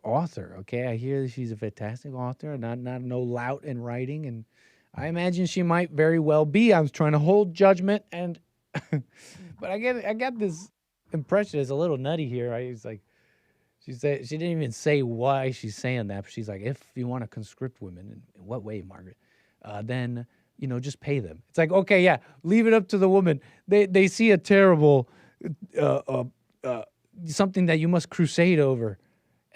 author. Okay, I hear she's a fantastic author, not no lout in writing, and I imagine she might very well be. I was trying to hold judgment, and but I got this impression it's a little nutty here. I was like, she didn't even say why she's saying that. But she's like, if you want to conscript women, in what way, Margaret? Then just pay them. It's like, okay, yeah, leave it up to the woman. They see a terrible something that you must crusade over,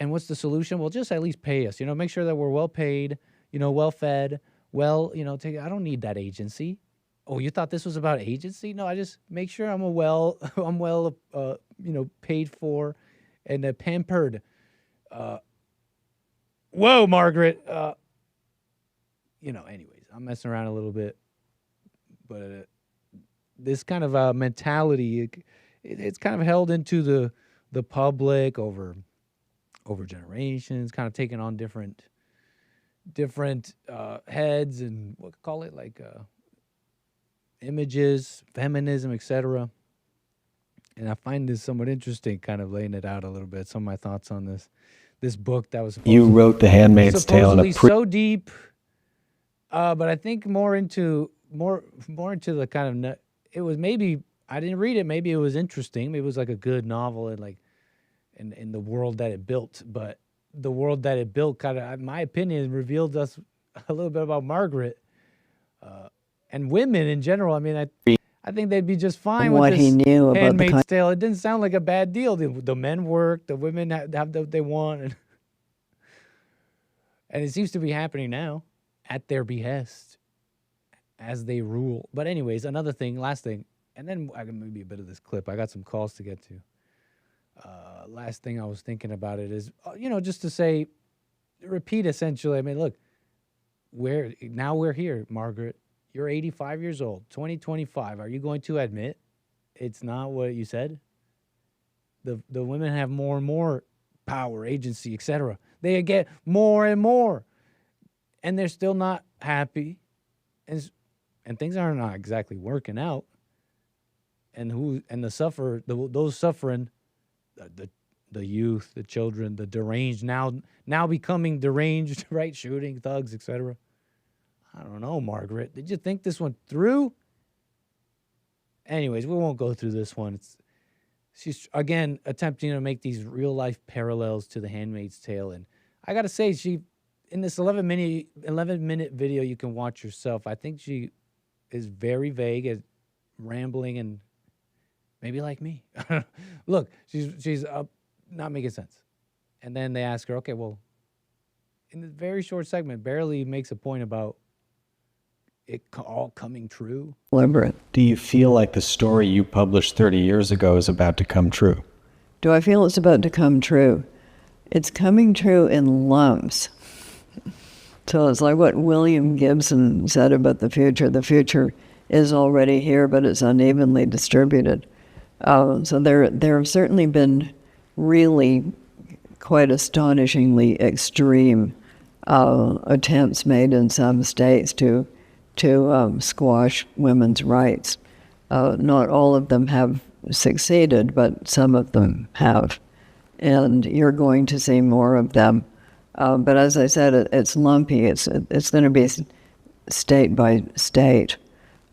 and what's the solution? Well, just at least pay us. Make sure that we're well paid. Well fed. Well, I don't need that agency. Oh, you thought this was about agency? No, I just make sure I'm well paid for and pampered. Whoa, Margaret. Anyways, I'm messing around a little bit, but this kind of mentality, it's kind of held into the public over generations, kind of taking on different heads and images, feminism, etc. And I find this somewhat interesting, kind of laying it out a little bit. Some of my thoughts on this book that was you wrote The Handmaid's Tale in a so deep, but I think more into the kind of it was maybe I didn't read it. Maybe it was interesting. Maybe it was like a good novel and in the world that it built, but. The world that it built kind of, in my opinion, revealed us a little bit about Margaret and women in general. I mean, I think they'd be just fine with this Handmaid's Tale. It didn't sound like a bad deal. The men work, the women have what they want, and it seems to be happening now at their behest as they rule. But anyways, last thing, and then I can maybe a bit of this clip. I got some calls to get to. Last thing I was thinking about it is, just to repeat essentially. I mean, look, we're here, Margaret. You're 85 years old, 2025. Are you going to admit it's not what you said? the women have more and more power, agency, etc. They get more and more, and they're still not happy, and things are not exactly working out. And those suffering, the youth, the children, the deranged, now becoming deranged, right? Shooting thugs, etc. I don't know, Margaret. Did you think this went through? Anyways, we won't go through this one. She's again attempting to make these real life parallels to The Handmaid's Tale, and I gotta say, she in this 11-minute video you can watch yourself. I think she is very vague and rambling, and maybe like me. Look, she's not making sense. And then they ask her, okay, well, in this very short segment, barely makes a point about it all coming true. Deliberate. Do you feel like the story you published 30 years ago is about to come true? Do I feel it's about to come true? It's coming true in lumps. So it's like what William Gibson said about the future. The future is already here, but it's unevenly distributed. So there have certainly been really quite astonishingly extreme attempts made in some states to squash women's rights. Not all of them have succeeded, but some of them have. And you're going to see more of them. But as I said, it's lumpy. It's going to be state by state.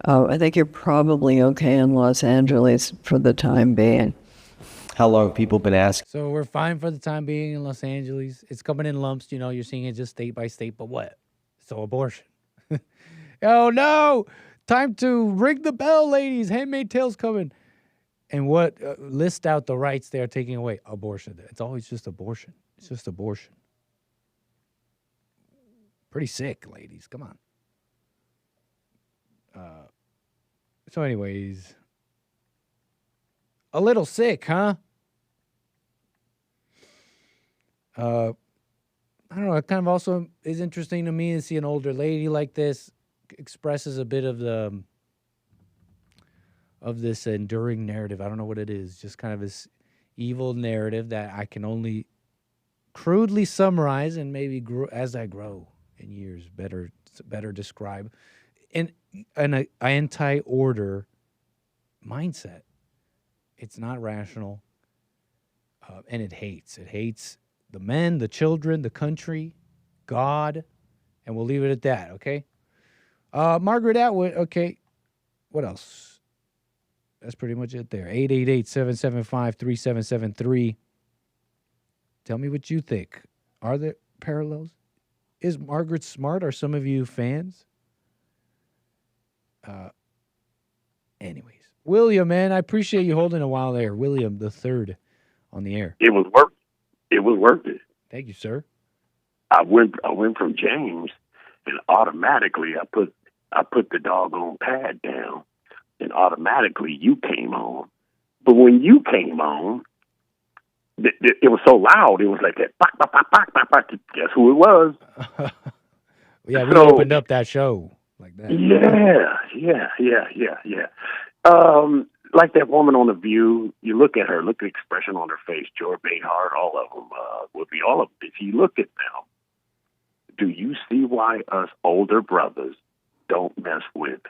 I think you're probably okay in Los Angeles for the time being. How long have people been asking? So we're fine for the time being in Los Angeles. It's coming in lumps. You know, you're seeing it just state by state. But what? So abortion. Oh, no. Time to ring the bell, ladies. Handmaid's Tale's coming. And what? List out the rights they are taking away. Abortion. It's always just abortion. It's just abortion. Pretty sick, ladies. Come on. So anyways, a little sick, huh? I don't know. It kind of also is interesting to me to see an older lady like this expresses a bit of this enduring narrative. I don't know what it is. Just kind of this evil narrative that I can only crudely summarize and maybe as I grow in years better describe in an anti-order mindset. It's not rational, and it hates the men, the children, the country, God, and we'll leave it at that. Okay. Margaret Atwood. Okay. What else? That's pretty much it there. 888-775-3773. Tell me what you think. Are there parallels? Is Margaret smart? Are some of you fans? Anyways. William, man, I appreciate you holding a while there. William the third on the air. It was worth it. Thank you, sir. I went from James, and automatically I put the doggone pad down, and automatically you came on. But when you came on, it was so loud. It was like that. Bak, bak, bak, bak, bak, bak. Guess who it was? Yeah, we opened up that show like that. Yeah. Like that woman on The View, you look at her, look at the expression on her face, George Behar, all of them, would be all of them. If you look at them, do you see why us older brothers don't mess with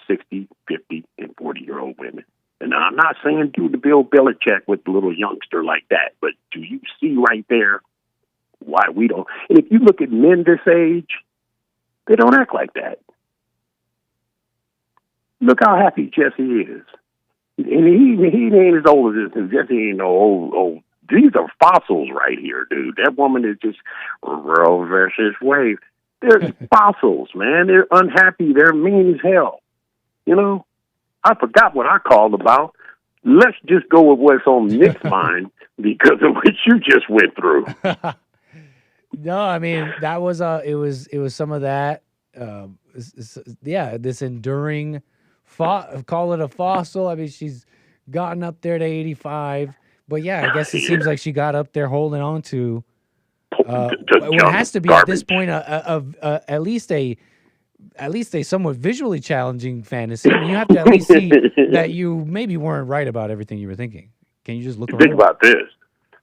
60, 50, and 40-year-old women? And I'm not saying do the Bill Belichick with the little youngster like that, but do you see right there why we don't? And if you look at men this age, they don't act like that. Look how happy Jesse is. And he ain't as old as this, and Jesse ain't no old. These are fossils right here, dude. That woman is just Roe versus Wade. They're fossils, man. They're unhappy. They're mean as hell. You know? I forgot what I called about. Let's just go with what's on Nick's mind because of what you just went through. No, I mean, that was it was some of that. This enduring, call it a fossil. I mean, she's gotten up there to 85, but yeah, I guess it seems like she got up there holding on to what has to be garbage. At this point at least a somewhat visually challenging fantasy. I mean, you have to at least see that you maybe weren't right about everything you were thinking. Can you just look Think around? about this.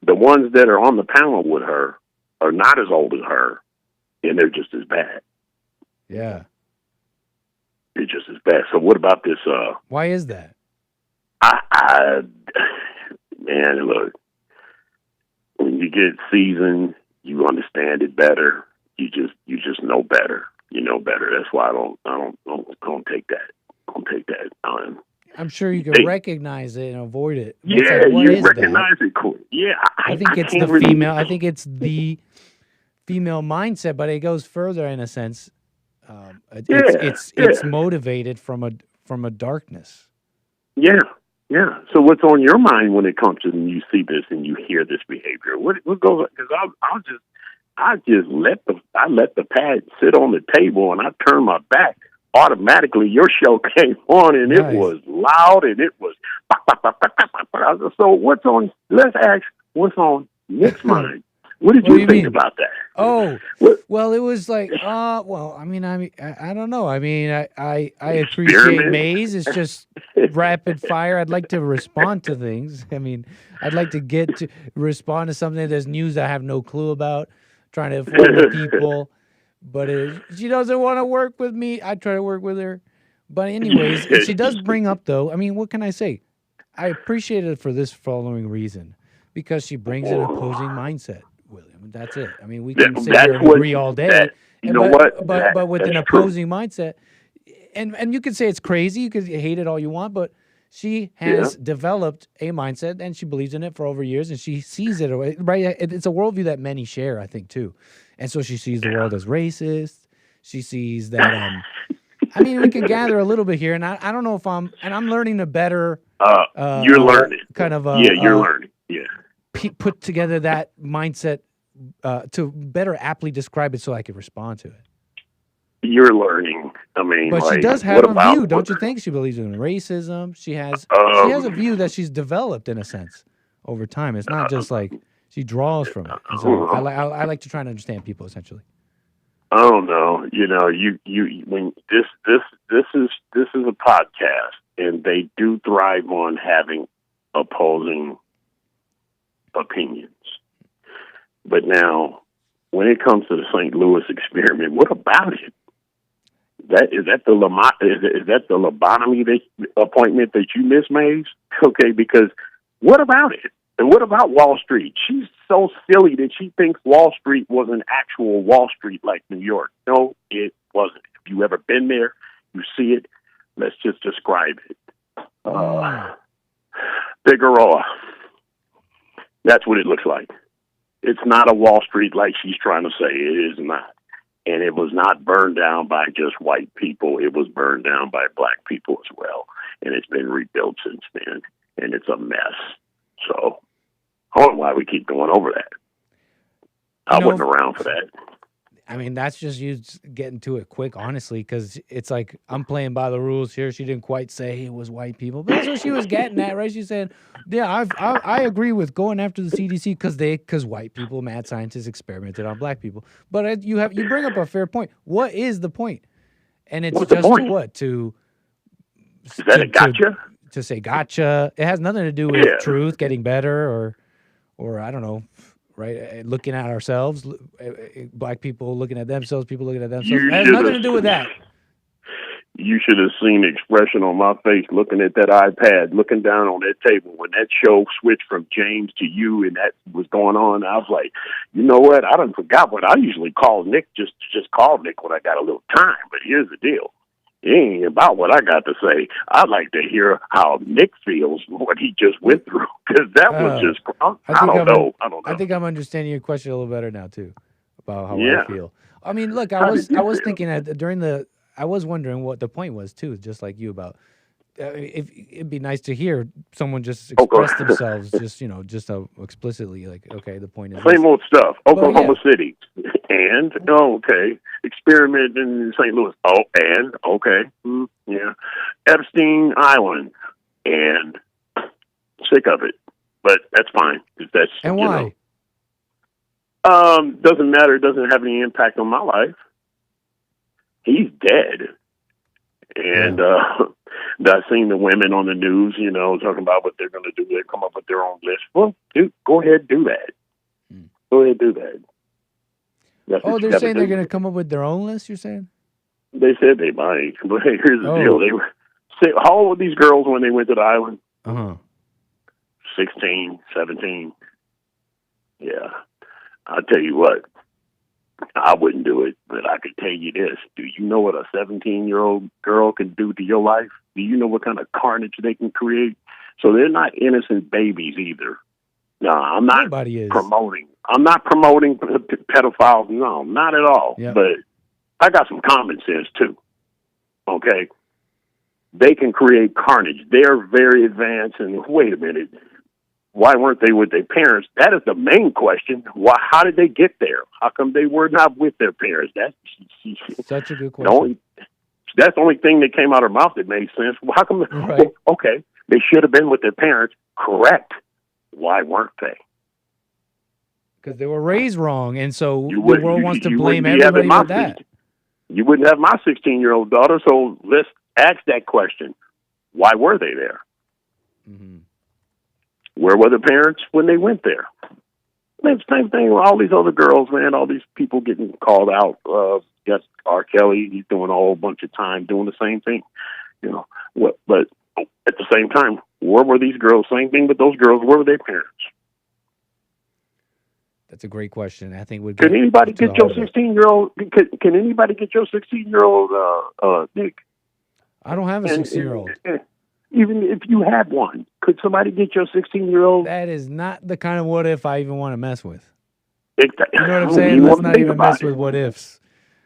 The ones that are on the panel with her are not as old as her, and they're just as bad. Yeah. They're just as bad. So what about this? Why is that? Man, look, when you get seasoned, you understand it better. You just know better. You know better. That's why I don't take that. I don't take that. I'm sure you can recognize it and avoid it. Yeah, you recognize it quick. Yeah, I think it's the female. I think it's the female mindset, but it goes further in a sense. It's motivated from a darkness. Yeah. So what's on your mind when it comes to when you see this and you hear this behavior? What goes? Because I just let the pad sit on the table and I turned my back. Automatically, your show came on and it was loud and it was. So what's on? Let's ask what's on Nick's mind. What did you think about that? Oh, well, it was like, well, I don't know. I mean, I appreciate Maze. It's just rapid fire. I'd like to respond to things. I mean, I'd like to respond to something that's news I have no clue about, trying to inform the people. But she doesn't want to work with me. I try to work with her. But anyways, she does bring up, though, I mean, what can I say? I appreciate it for this following reason, because she brings an opposing mindset. William, that's it. I mean, we can sit here and agree all day. But with an opposing mindset, and you can say it's crazy, you can hate it all you want, but she has developed a mindset and she believes in it for over years, and she sees it, right? It's a worldview that many share, I think, too. And so she sees the world as racist. She sees that, I mean, we can gather a little bit here, and I don't know if I'm learning a better, you're learning. Kind of you're learning. Yeah. Put together that mindset to better aptly describe it so I could respond to it. You're learning. I mean, but she does have a view, don't you think? She believes in racism. She has a view that she's developed in a sense over time. It's not just like she draws from it. And so I like to try and understand people essentially. I don't know. You know, you when this is a podcast, and they do thrive on having opposing opinions. But now, when it comes to the St. Louis experiment, what about it? Is that the lobotomy appointment that you missed, Maze? Okay, because what about it? And what about Wall Street? She's so silly that she thinks Wall Street was an actual Wall Street like New York. No, it wasn't. Have you ever been there? You see it. Let's just describe it. Figueroa. That's what it looks like. It's not a Wall Street like she's trying to say. It is not. And it was not burned down by just white people. It was burned down by black people as well. And it's been rebuilt since then. And it's a mess. So I don't know why we keep going over that. I wasn't around for that. I mean, that's just you getting to it quick, honestly, because it's like, I'm playing by the rules here. She didn't quite say it was white people, but that's what she was getting at, right? She said, yeah, I agree with going after the CDC because white people, mad scientists, experimented on black people. But you bring up a fair point. What is the point? And it's just to is that a gotcha? To say gotcha. It has nothing to do with truth getting better or I don't know. Right, looking at ourselves, black people looking at themselves, people looking at themselves. It has nothing to do with that. You should have seen the expression on my face looking at that iPad, looking down on that table when that show switched from James to you and that was going on. I was like, you know what? I done forgot what I usually call Nick, just call Nick when I got a little time. But here's the deal. It ain't about what I got to say. I'd like to hear how Nick feels, what he just went through, because that was just, I don't know. I think I'm understanding your question a little better now, too, about how I feel. I mean, look, I was thinking I was wondering what the point was, too, just like you about, it'd be nice to hear someone just express themselves, just explicitly, like, okay, the point is same old stuff. Oklahoma City, and okay, experiment in St. Louis. Oh, and okay, yeah, Epstein Island, and sick of it, but that's fine. That's and why? Doesn't matter. It doesn't have any impact on my life. He's dead, and I've seen the women on the news, talking about what they're going to do. They come up with their own list. Well, dude, go ahead, do that. Go ahead, do that. They're saying they're going to come up with their own list, you're saying? They said they might. But hey, here's the deal. They were, how old were these girls when they went to the island? 16, 17. Yeah. I'll tell you what. I wouldn't do it, but I could tell you this. Do you know what a 17-year-old girl can do to your life? Do you know what kind of carnage they can create? So they're not innocent babies either. No, I'm not promoting. I'm not promoting pedophiles. No, not at all. Yep. But I got some common sense, too. Okay? They can create carnage. They're very advanced. And wait a minute. Why weren't they with their parents? That is the main question. Why? How did they get there? How come they were not with their parents? That's such a good question. That's the only thing that came out of her mouth that made sense. Well, how come? Right. Well, okay, they should have been with their parents. Correct. Why weren't they? Because they were raised wrong, and so the world wants to blame everybody for that. You wouldn't have my 16-year-old daughter, so let's ask that question. Why were they there? Mm-hmm. Where were the parents when they went there? Man, same thing with all these other girls, man. All these people getting called out. Yes, R. Kelly, he's doing a whole bunch of time doing the same thing. But at the same time, where were these girls? Same thing with those girls. Where were their parents? That's a great question. I think can anybody get your 16-year-old? Can anybody get your 16-year-old Nick? I don't have a 16-year-old. Even if you had one, could somebody get your 16-year-old? That is not the kind of what if I even want to mess with. You know what I'm saying? Let's not even mess with what ifs.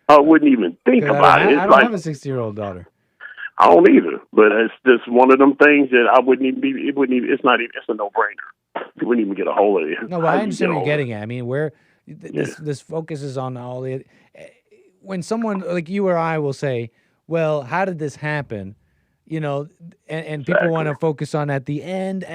I wouldn't even think about it. I don't have a 16-year-old daughter. I don't either, but it's just one of them things that I wouldn't even be. It wouldn't even. It's not even. It's a no-brainer. You wouldn't even get a hold of it. No, but I understand what you're getting at. I mean, this focuses on all the. When someone like you or I will say, "Well, how did this happen?" And people want to focus on at the end,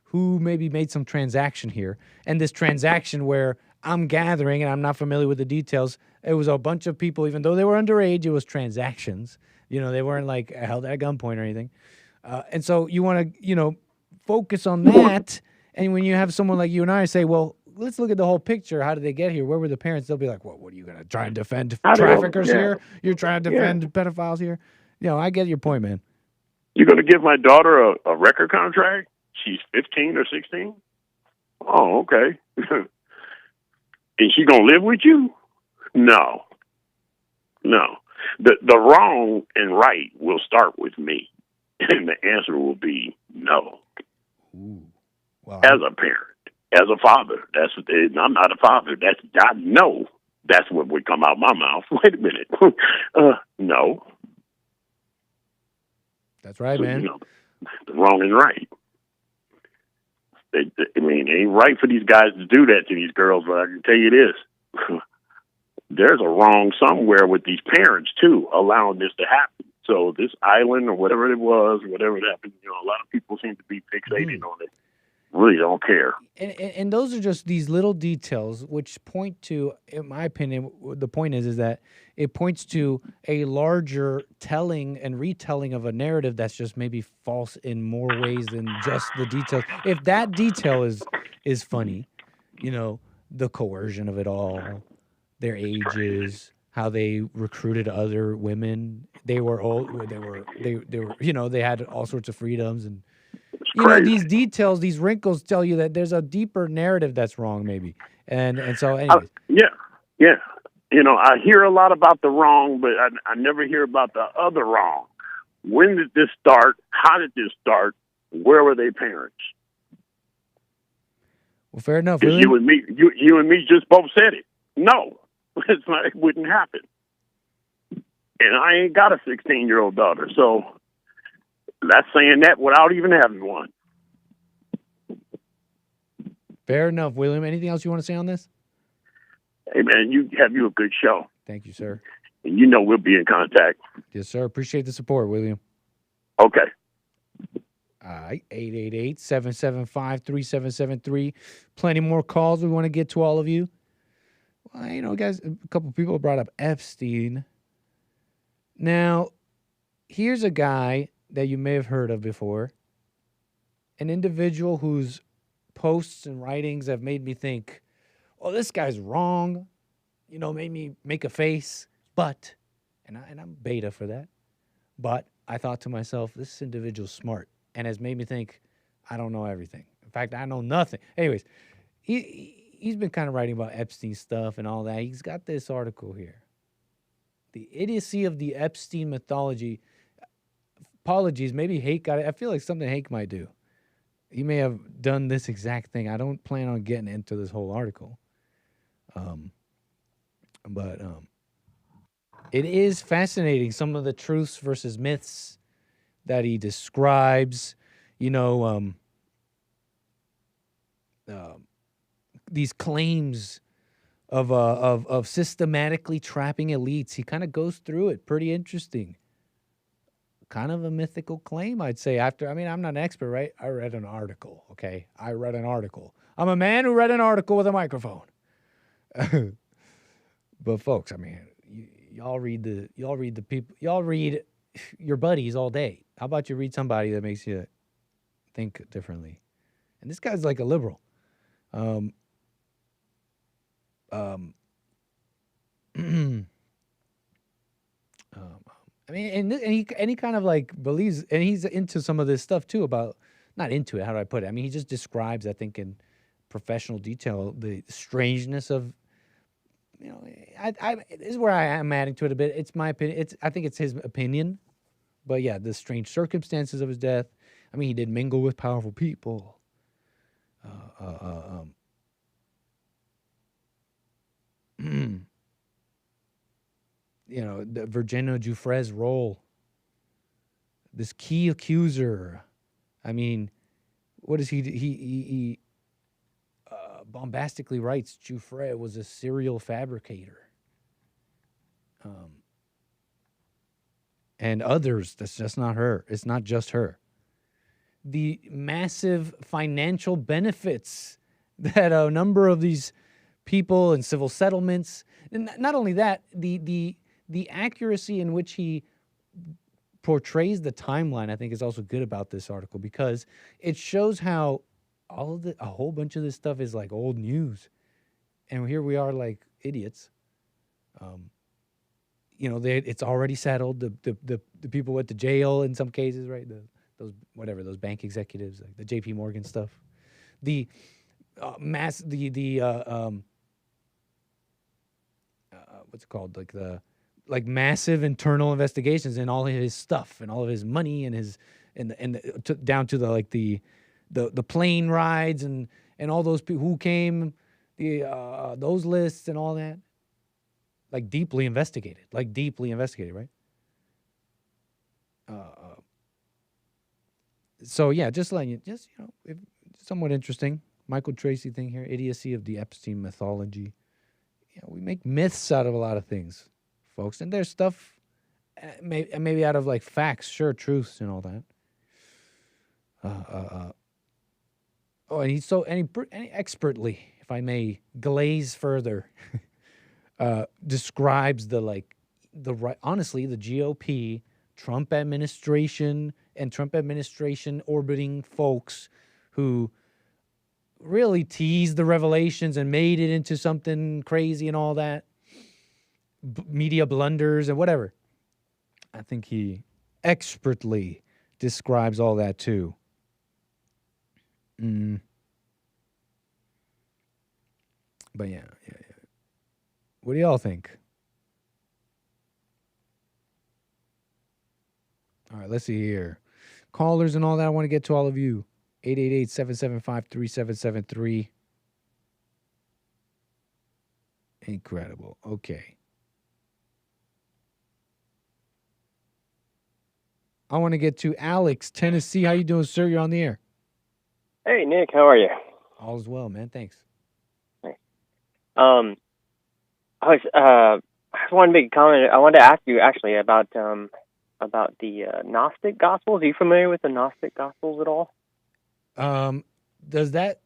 who maybe made some transaction here. And this transaction where I'm gathering and I'm not familiar with the details, it was a bunch of people, even though they were underage, it was transactions. They weren't like held at gunpoint or anything. And so you want to, focus on that. And when you have someone like you and I say, well, let's look at the whole picture. How did they get here? Where were the parents? They'll be like, well, what are you going to try and defend traffickers here? You're trying to defend pedophiles here? I get your point, man. You're going to give my daughter a record contract? She's 15 or 16? Oh, okay. Is she going to live with you? No. The wrong and right will start with me, and the answer will be no. Ooh. Wow. As a parent, as a father, I'm not a father. I know that's what would come out of my mouth. Wait a minute. No. That's right, man. The wrong and right. It ain't right for these guys to do that to these girls, but I can tell you this. There's a wrong somewhere with these parents, too, allowing this to happen. So this island or whatever it was, whatever it happened, a lot of people seem to be fixated on it. Really don't care. And those are just these little details which point to, in my opinion, the point is that it points to a larger telling and retelling of a narrative that's just maybe false in more ways than just the details. If that detail is funny, the coercion of it all, their ages, how they recruited other women, they were old, they were they had all sorts of freedoms and. These details, these wrinkles tell you that there's a deeper narrative that's wrong, maybe. And so, anyways. Yeah. I hear a lot about the wrong, but I never hear about the other wrong. When did this start? How did this start? Where were their parents? Well, fair enough. Really? You and me just both said it. No, it's not. It wouldn't happen. And I ain't got a 16-year-old daughter, so. That's saying that without even having one. Fair enough, William. Anything else you want to say on this? Hey, man, you a good show. Thank you, sir. And we'll be in contact. Yes, sir. Appreciate the support, William. Okay. All right, 888-775-3773. Plenty more calls. We want to get to all of you. Well, guys, a couple people brought up Epstein. Now, here's a guy that you may have heard of before, an individual whose posts and writings have made me think, oh, this guy's wrong, made me make a face, but, and I'm beta for that, but I thought to myself, this individual's smart and has made me think, I don't know everything. In fact, I know nothing. Anyways, he's been kind of writing about Epstein stuff and all that. He's got this article here. The idiocy of the Epstein mythology. Apologies, maybe Hake got it. I feel like something Hake might do. He may have done this exact thing. I don't plan on getting into this whole article. But it is fascinating, some of the truths versus myths that he describes. These claims of systematically trapping elites. He kind of goes through it. Pretty interesting. Kind of a mythical claim, I'd say. I'm not an expert, right? I read an article, okay? I read an article. I'm a man who read an article with a microphone. But folks, y'all read the people, y'all read your buddies all day. How about you read somebody that makes you think differently? And this guy's like a liberal. And he kind of like believes, and he's into some of this stuff too about, not into it, how do I put it? He just describes, I think, in professional detail, the strangeness of, this is where I am adding to it a bit. It's my opinion. I think it's his opinion, but yeah, the strange circumstances of his death. He did mingle with powerful people. The Virginia Giuffre's role, this key accuser. What is he bombastically writes Giuffre was a serial fabricator. And others, that's just not her. It's not just her. The massive financial benefits that a number of these people in civil settlements, and not only that, the accuracy in which he portrays the timeline, I think, is also good about this article, because it shows how a whole bunch of this stuff is like old news, and here we are like idiots. It's already settled. The people went to jail in some cases, right? Those bank executives, like the J.P. Morgan stuff. What's it called? Like massive internal investigations in all of his stuff and all of his money and his down to the plane rides and all those people who came, those lists and all that. Like deeply investigated, right? So yeah, just letting you, somewhat interesting. Michael Tracy thing here, idiocy of the Epstein mythology. We make myths out of a lot of things, folks, and there's stuff maybe out of like facts, sure, truths and all that. And he expertly, if I may glaze further, describes honestly, the GOP, Trump administration, and Trump administration orbiting folks who really teased the revelations and made it into something crazy and all that, media blunders and whatever. I think he expertly describes all that too. But yeah. What do y'all think? All right, let's see here. Callers and all that, I want to get to all of you. 888-775-3773. Incredible. Okay. I want to get to Alex, Tennessee. How you doing, sir? You're on the air. Hey, Nick. How are you? All is well, man. Thanks. Thanks. I just wanted to make a comment. I wanted to ask you actually about the Gnostic Gospels. Are you familiar with the Gnostic Gospels at all? Does that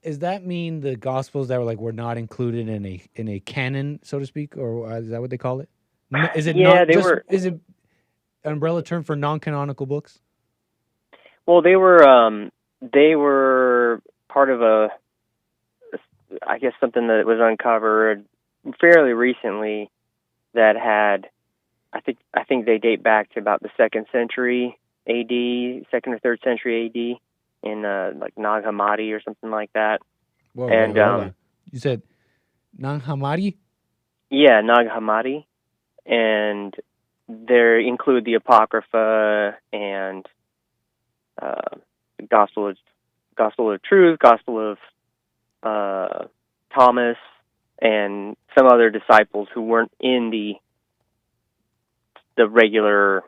mean the Gospels that were not included in a canon, so to speak, or is that what they call it? Is it? Yeah, not, they were. Is it? umbrella term for non-canonical books? Well, they were part of I guess something that was uncovered fairly recently that had, I think they date back to about the 2nd century AD, 2nd or 3rd century AD, in like Nag Hammadi or something like that. Whoa, and hold on. You said Nag Hammadi? Yeah, Nag Hammadi, and there include the Apocrypha and Gospel of Truth, Gospel of Thomas, and some other disciples who weren't in the regular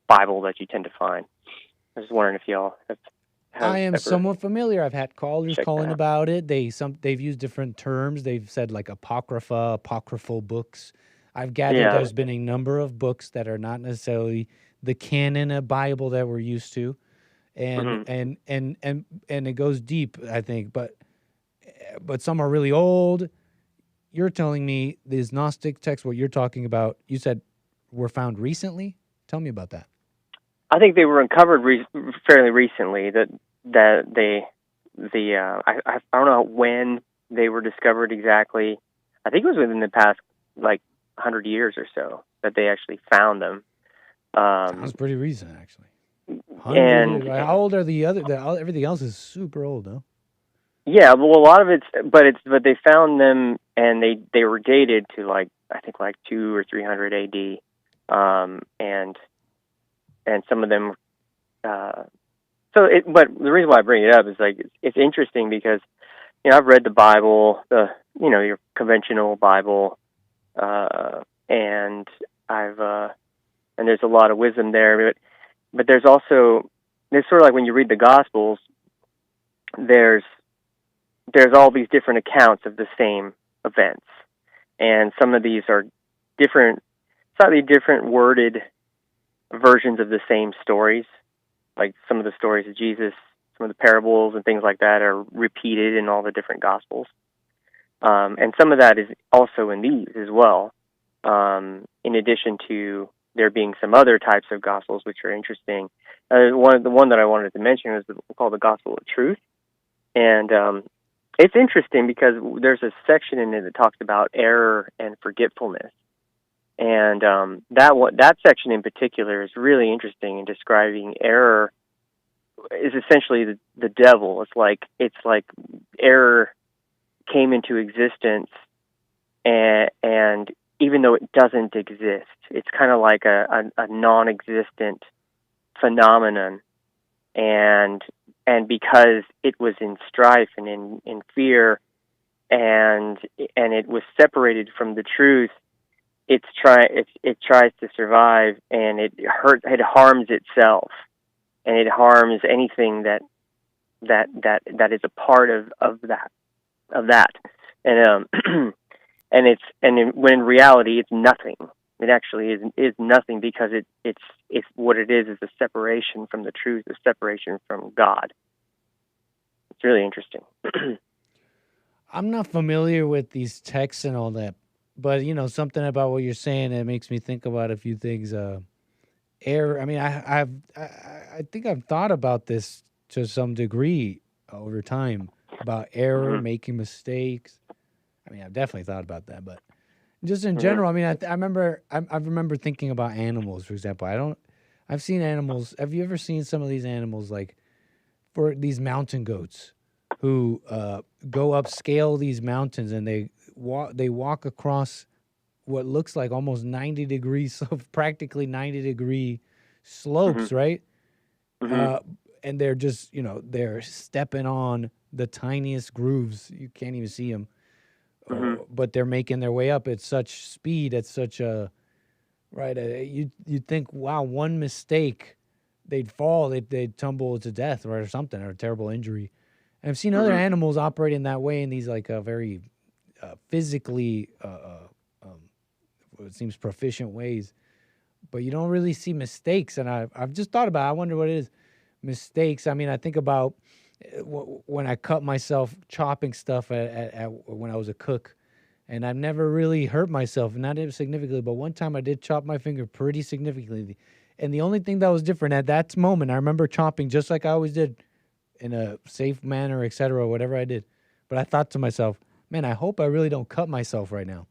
Bible that you tend to find. I was wondering if y'all have I am somewhat familiar. I've had callers calling that. about it. They've used different terms. They've said like Apocrypha, apocryphal books. I've gathered there's been a number of books that are not necessarily the canon of Bible that we're used to. And and it goes deep, I think, but some are really old. You're telling me these Gnostic texts, what you're talking about, you said were found recently? Tell me about that. I think they were uncovered fairly recently. I don't know when they were discovered exactly. I think it was within the past like 100 years or so that they actually found them. Sounds pretty recent, actually. And how old are the other? Everything else is super old, though. Yeah, well, a lot of but they found them and they were dated to like, I think like 200 or 300 AD, and some of them. But the reason why I bring it up is like it's interesting because I've read the Bible, your conventional Bible, and there's a lot of wisdom there, but there's sort of like when you read the Gospels, there's all these different accounts of the same events, and some of these are slightly different worded versions of the same stories. Like some of the stories of Jesus, some of the parables and things like that are repeated in all the different Gospels. And some of that is also in these as well, in addition to there being some other types of Gospels which are interesting. The one that I wanted to mention is called the Gospel of Truth. And it's interesting because there's a section in it that talks about error and forgetfulness. And that section in particular is really interesting in describing error is essentially the devil. It's like error came into existence, and even though it doesn't exist, it's kind of like a non-existent phenomenon. And because it was in strife and in fear, and it was separated from the truth, it tries to survive, and it harms itself, and it harms anything that is a part of that, and when in reality it's nothing. It actually is nothing because it's what it is a separation from the truth, a separation from God. It's really interesting. I'm not familiar with these texts and all that. But, something about what you're saying, that makes me think about a few things. Error. I mean, I think I've thought about this to some degree over time, about error, making mistakes. I mean, I've definitely thought about that, but just in general, I mean, I remember thinking about animals, for example. I've seen animals. Have you ever seen some of these animals, like for these mountain goats who go upscale these mountains, and they walk across what looks like almost 90 degrees, practically 90-degree slopes, right? And they're just, they're stepping on the tiniest grooves. You can't even see them. But they're making their way up at such speed, at such a, right? You'd think, wow, one mistake, they'd fall, they'd tumble to death, right, or something, or a terrible injury. And I've seen other animals operating that way in these like very physically, it seems proficient ways, but you don't really see mistakes. And I've just thought about it. I wonder what it is. Mistakes. I mean, I think about when I cut myself chopping stuff at when I was a cook, And I've never really hurt myself, not significantly, but one time I did chop my finger pretty significantly. And the only thing that was different at that moment, I remember chopping just like I always did in a safe manner, etc., whatever I did. But I thought to myself, man, I hope I really don't cut myself right now.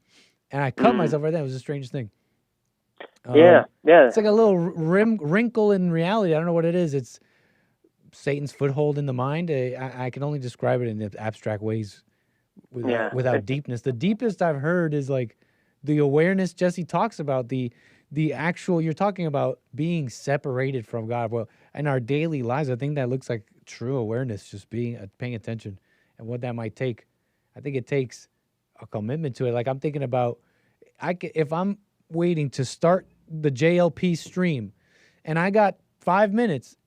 And I cut myself right there. It was the strangest thing. Yeah. It's like a little wrinkle in reality. I don't know what it is. It's Satan's foothold in the mind. I can only describe it in the abstract ways without deepness. The deepest I've heard is like the awareness Jesse talks about, the actual, you're talking about being separated from God. Well, in our daily lives, I think that looks like true awareness, just being paying attention and what that might take. I think it takes a commitment to it. Like I'm thinking about, if I'm waiting to start the JLP stream and I got 5 minutes,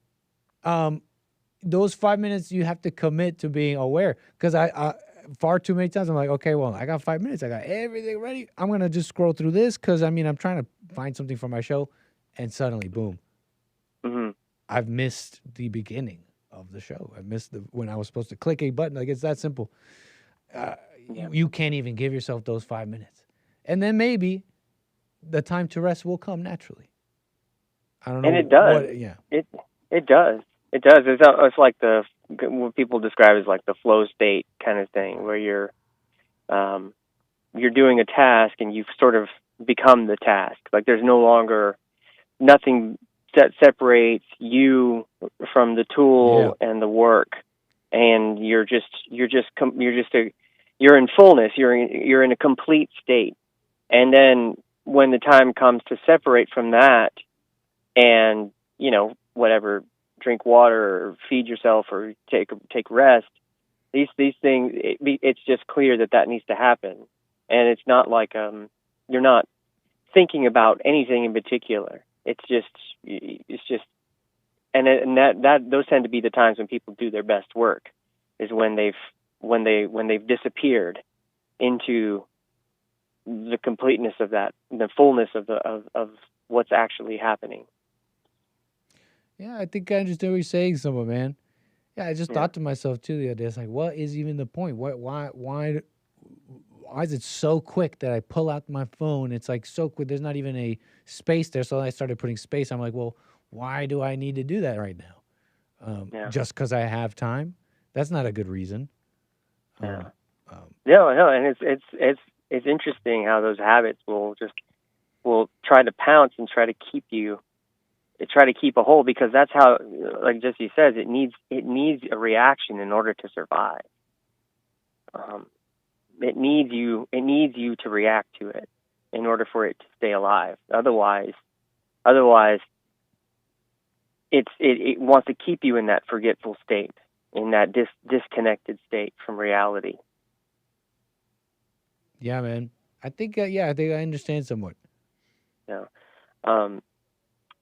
those 5 minutes you have to commit to being aware, because I far too many times I'm like, okay, well, I got 5 minutes, I got everything ready, I'm going to just scroll through this because I'm trying to find something for my show, and suddenly, boom, I've missed the beginning of the show. I missed when I was supposed to click a button. Like, it's that simple. You can't even give yourself those 5 minutes. And then maybe the time to rest will come naturally. I don't know. And it does. It does. It does. It's like what people describe as like the flow state kind of thing, where you're doing a task and you've sort of become the task. Like there's no longer nothing that separates you from the tool and the work, and you're in fullness. You're in a complete state. And then when the time comes to separate from that, and whatever, drink water or feed yourself or take rest, these things, it's just clear that needs to happen. And it's not like you're not thinking about anything in particular. It's just that those tend to be the times when people do their best work, is when they've disappeared into the completeness of that, the fullness of what's actually happening. Yeah, I think I understand what you're saying, someone, man. Yeah, I just thought to myself too the other day. It's like, what is even the point? Why is it so quick that I pull out my phone? It's like so quick. There's not even a space there. So I started putting space. I'm like, well, why do I need to do that right now? Just because I have time? That's not a good reason. No, and it's interesting how those habits will try to pounce and try to keep a hold, because that's how, like Jesse says, it needs a reaction in order to survive. It needs you to react to it in order for it to stay alive. Otherwise, it wants to keep you in that forgetful state, in that disconnected state from reality. Yeah, man. I think I understand somewhat. Yeah.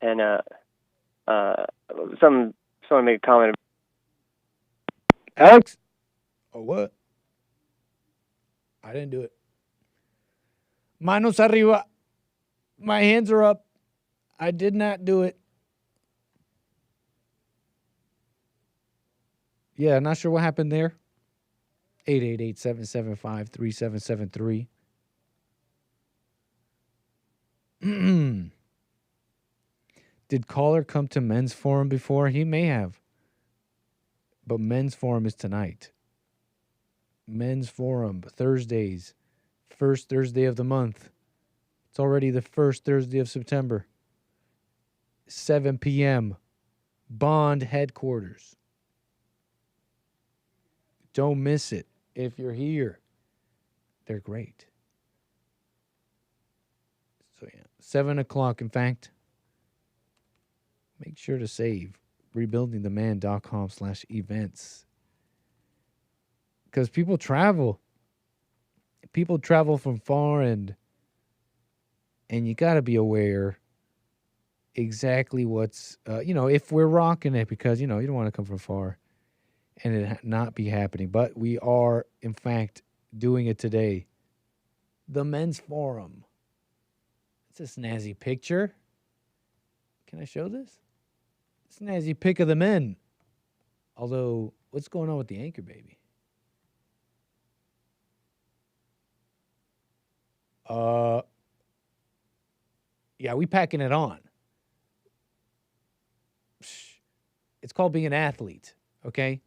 And someone made a comment. Alex? Oh, what? I didn't do it. Manos arriba. My hands are up. I did not do it. Yeah, not sure what happened there. 888-775-3773. Did Caller come to Men's Forum before? He may have. But Men's Forum is tonight. Men's Forum, Thursdays. First Thursday of the month. It's already the first Thursday of September. 7 p.m. Bond headquarters. Don't miss it. If you're here, they're great. So, 7 o'clock, in fact. Make sure to save rebuildingtheman.com/events. Because people travel. People travel from far, and you got to be aware exactly what's, if we're rocking it, because, you don't want to come from far and it not be happening. But we are, in fact, doing it today. The Men's Forum. It's a snazzy picture. Can I show this? Snazzy pic of the men. Although, what's going on with the anchor baby? Yeah, we packing it on. It's called being an athlete, okay?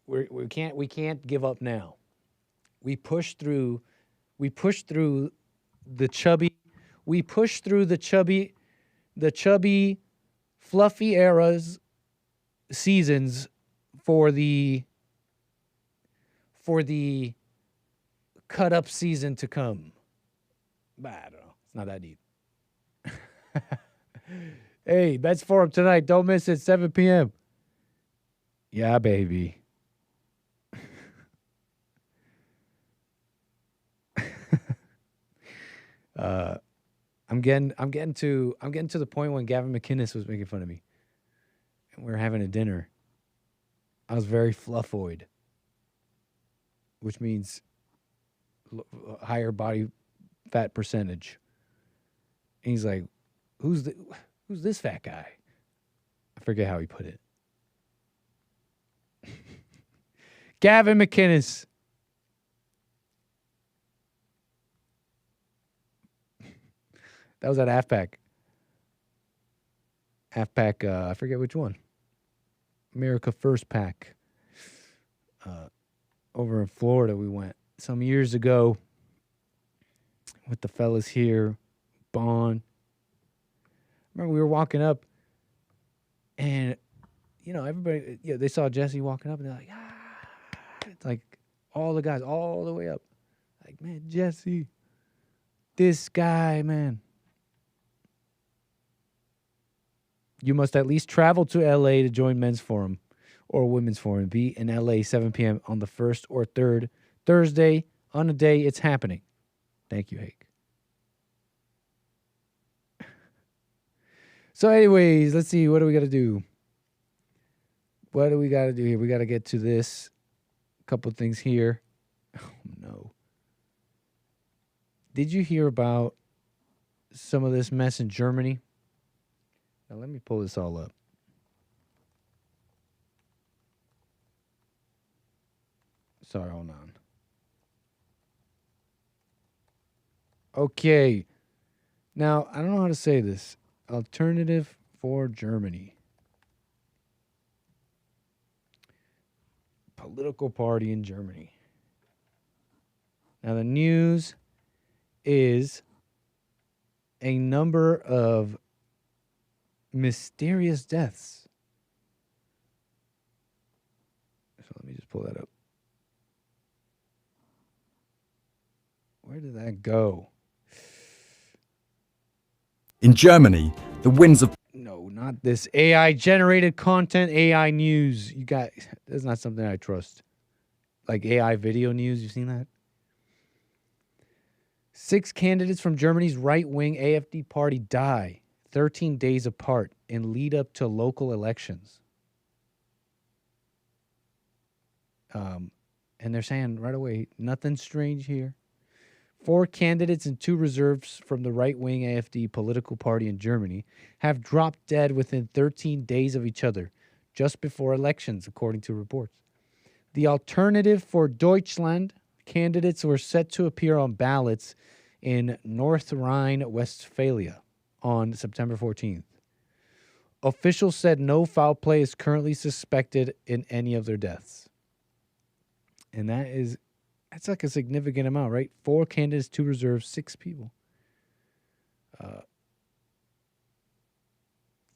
We can't give up now. We push through the chubby fluffy eras seasons for the cut up season to come. But I don't know. It's not that deep. Hey, Mets Forum tonight. Don't miss it. 7 p.m. Yeah, baby. I'm getting to the point when Gavin McInnes was making fun of me, and we were having a dinner. I was very fluffoid, which means higher body fat percentage. And he's like, "Who's this fat guy?" I forget how he put it. Gavin McInnes. That was at Half Pack. I forget which one. America First Pack. Over in Florida, we went some years ago with the fellas here. Bond. Remember, we were walking up, and everybody, they saw Jesse walking up, and they're like, ah. It's like all the guys, all the way up, like, man, Jesse, this guy, man. You must at least travel to LA to join Men's Forum or Women's Forum. Be in LA 7 p.m. on the 1st or 3rd Thursday on a day it's happening. Thank you, Hake. So anyways, let's see. What do we got to do? What do we got to do here? We got to get to this. A couple things here. Oh, no. Did you hear about some of this mess in Germany? Now, let me pull this all up. Sorry, hold on. Okay. Now, I don't know how to say this. Alternative for Germany. Political party in Germany. Now, the news is a number of mysterious deaths. So let me just pull that up. Where did that go? In Germany, the winds of... No, not this AI-generated content, AI news. You got... That's not something I trust. Like AI video news, you seen that? 6 candidates from Germany's right-wing AfD party die 13 days apart in lead up to local elections. And they're saying right away, nothing strange here. 4 candidates and 2 reserves from the right-wing AfD political party in Germany have dropped dead within 13 days of each other, just before elections, according to reports. The Alternative for Deutschland candidates were set to appear on ballots in North Rhine-Westphalia on September 14th. Officials said no foul play is currently suspected in any of their deaths. And that's like a significant amount, right? 4 candidates, 2 reserves, 6 people.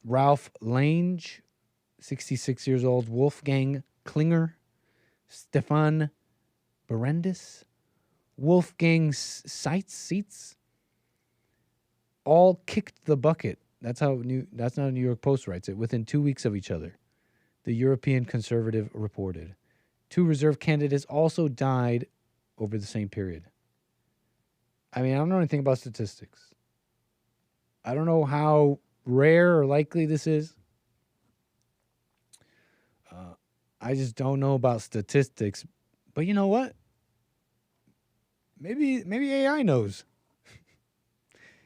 Ralph Lange, 66 years old. Wolfgang Klinger. Stefan Berendis. Wolfgang Seitz. All kicked the bucket. That's how New York Post writes it. Within 2 weeks of each other, the European Conservative reported. 2 reserve candidates also died over the same period. I mean, I don't know anything about statistics. I don't know how rare or likely this is. I just don't know about statistics. But you know what? Maybe AI knows.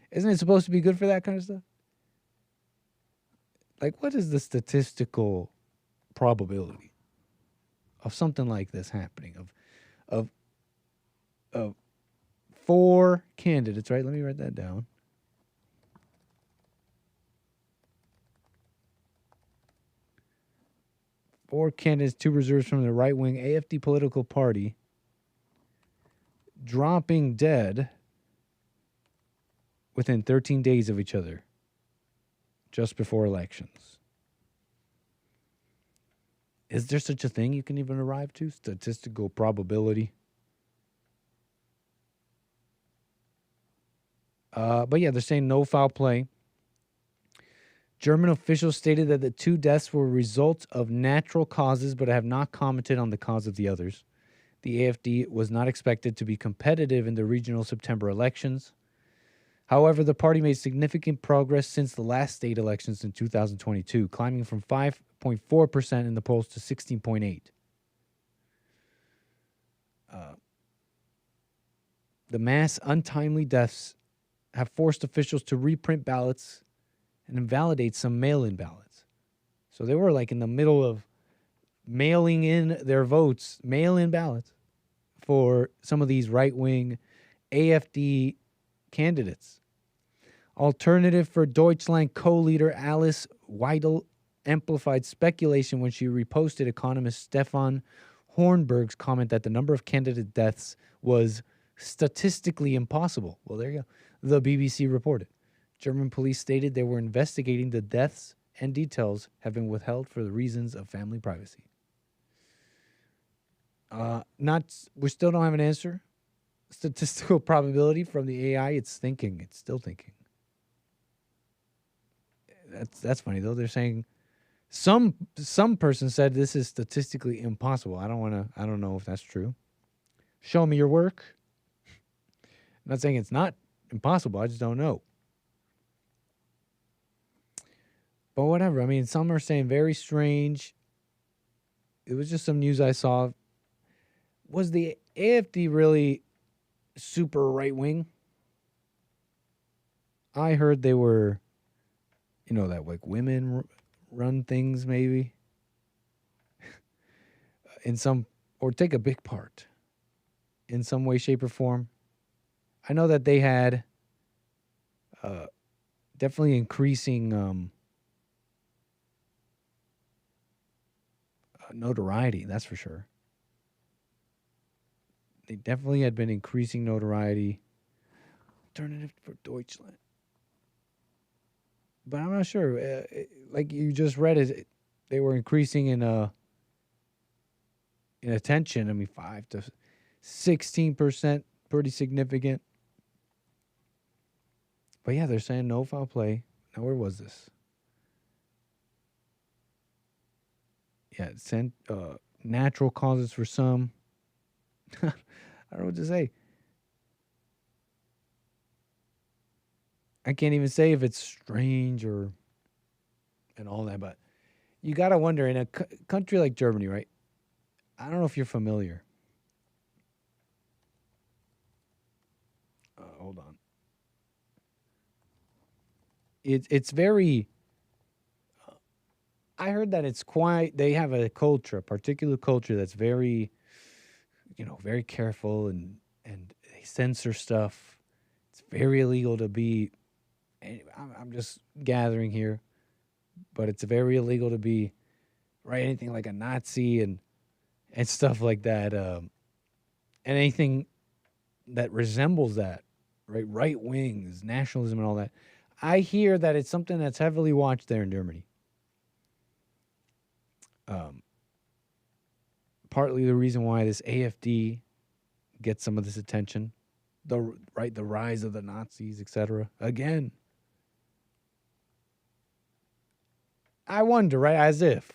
Isn't it supposed to be good for that kind of stuff? Like, what is the statistical probability of something like this happening? Of 4 candidates, right? Let me write that down. Four candidates, 2 reserves from the right-wing AFD political party, dropping dead within 13 days of each other, just before elections. Is there such a thing you can even arrive to? Statistical probability? But yeah, they're saying no foul play. German officials stated that the 2 deaths were results of natural causes, but have not commented on the cause of the others. The AFD was not expected to be competitive in the regional September elections. However, the party made significant progress since the last state elections in 2022, climbing from 5.4% in the polls to 16.8%. The mass untimely deaths have forced officials to reprint ballots and invalidate some mail-in ballots. So they were like in the middle of mailing in their votes, mail-in ballots, for some of these right-wing AFD candidates. Alternative for Deutschland co-leader Alice Weidel amplified speculation when she reposted economist Stefan Hornberg's comment that the number of candidate deaths was statistically impossible. Well, there you go. The BBC reported. German police stated they were investigating the deaths and details have been withheld for the reasons of family privacy. We still don't have an answer. Statistical probability from the AI, it's thinking. It's still thinking. That's funny though. They're saying some person said this is statistically impossible. I don't know if that's true. Show me your work. I'm not saying it's not impossible. I just don't know. But whatever. I mean, some are saying very strange. It was just some news I saw. Was the AFD really super right-wing? I heard they were, that like women run things maybe. Or take a big part in some way, shape, or form. I know that they had definitely increasing notoriety, that's for sure. They definitely had been increasing notoriety. Alternative for Deutschland. But I'm not sure. Like you just read it, they were increasing in attention. I mean, 5 to 16%, pretty significant. But yeah, they're saying no foul play. Now, where was this? Yeah, it sent natural causes for some. I don't know what to say. I can't even say if it's strange and all that, but you got to wonder, in a country like Germany, right? I don't know if you're familiar. Hold on. It's very... I heard that it's quite... They have a particular culture that's very, very careful and they censor stuff. It's very illegal to be... I'm just gathering here, but it's very illegal to be, right, anything like a Nazi and stuff like that, and anything that resembles that, right wings, nationalism, and all that. I hear that it's something that's heavily watched there in Germany. Partly the reason why this AFD gets some of this attention, the rise of the Nazis, etc. Again, I wonder, right? As if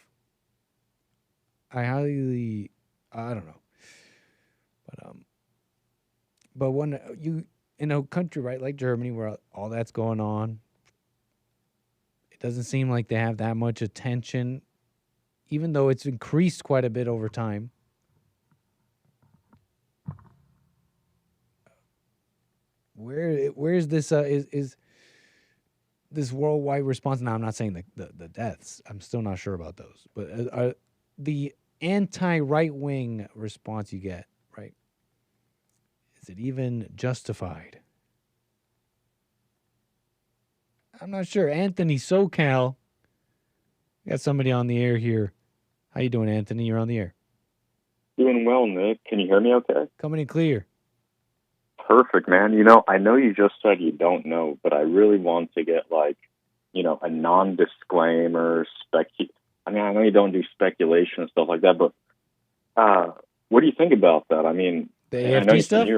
I don't know, but when you in a country, right, like Germany, where all that's going on, it doesn't seem like they have that much attention, even though it's increased quite a bit over time. Where's this is this worldwide response? Now, I'm not saying the deaths. I'm still not sure about those. But the anti-right wing response you get, right? Is it even justified? I'm not sure. Anthony SoCal. Got somebody on the air here. How you doing, Anthony? You're on the air. Doing well, Nick. Can you hear me okay? Coming in clear. Perfect, man. I know you just said you don't know, but I really want to get, a non-disclaimer, I know you don't do speculation and stuff like that, but what do you think about that? I mean, the I know AFD you stuff?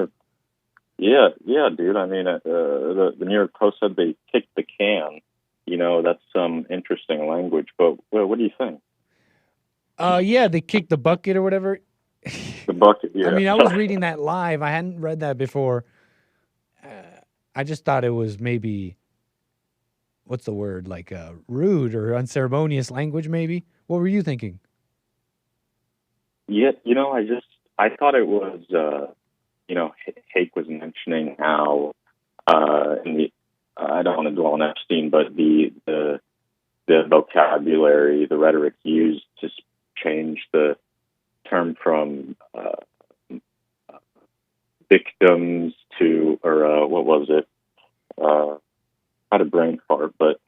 Yeah, dude. I mean, the New York Post said they kicked the can. That's some interesting language, but what do you think? Yeah, they kicked the bucket or whatever. The bucket, yeah. I mean, I was reading that live. I hadn't read that before. I just thought it was maybe, what's the word, rude or unceremonious language, maybe? What were you thinking? Yeah, I thought it was, Hake was mentioning how, I don't want to dwell on Epstein, but the vocabulary, the rhetoric used to change the term from victims to, or what was it? Had a brain fart, but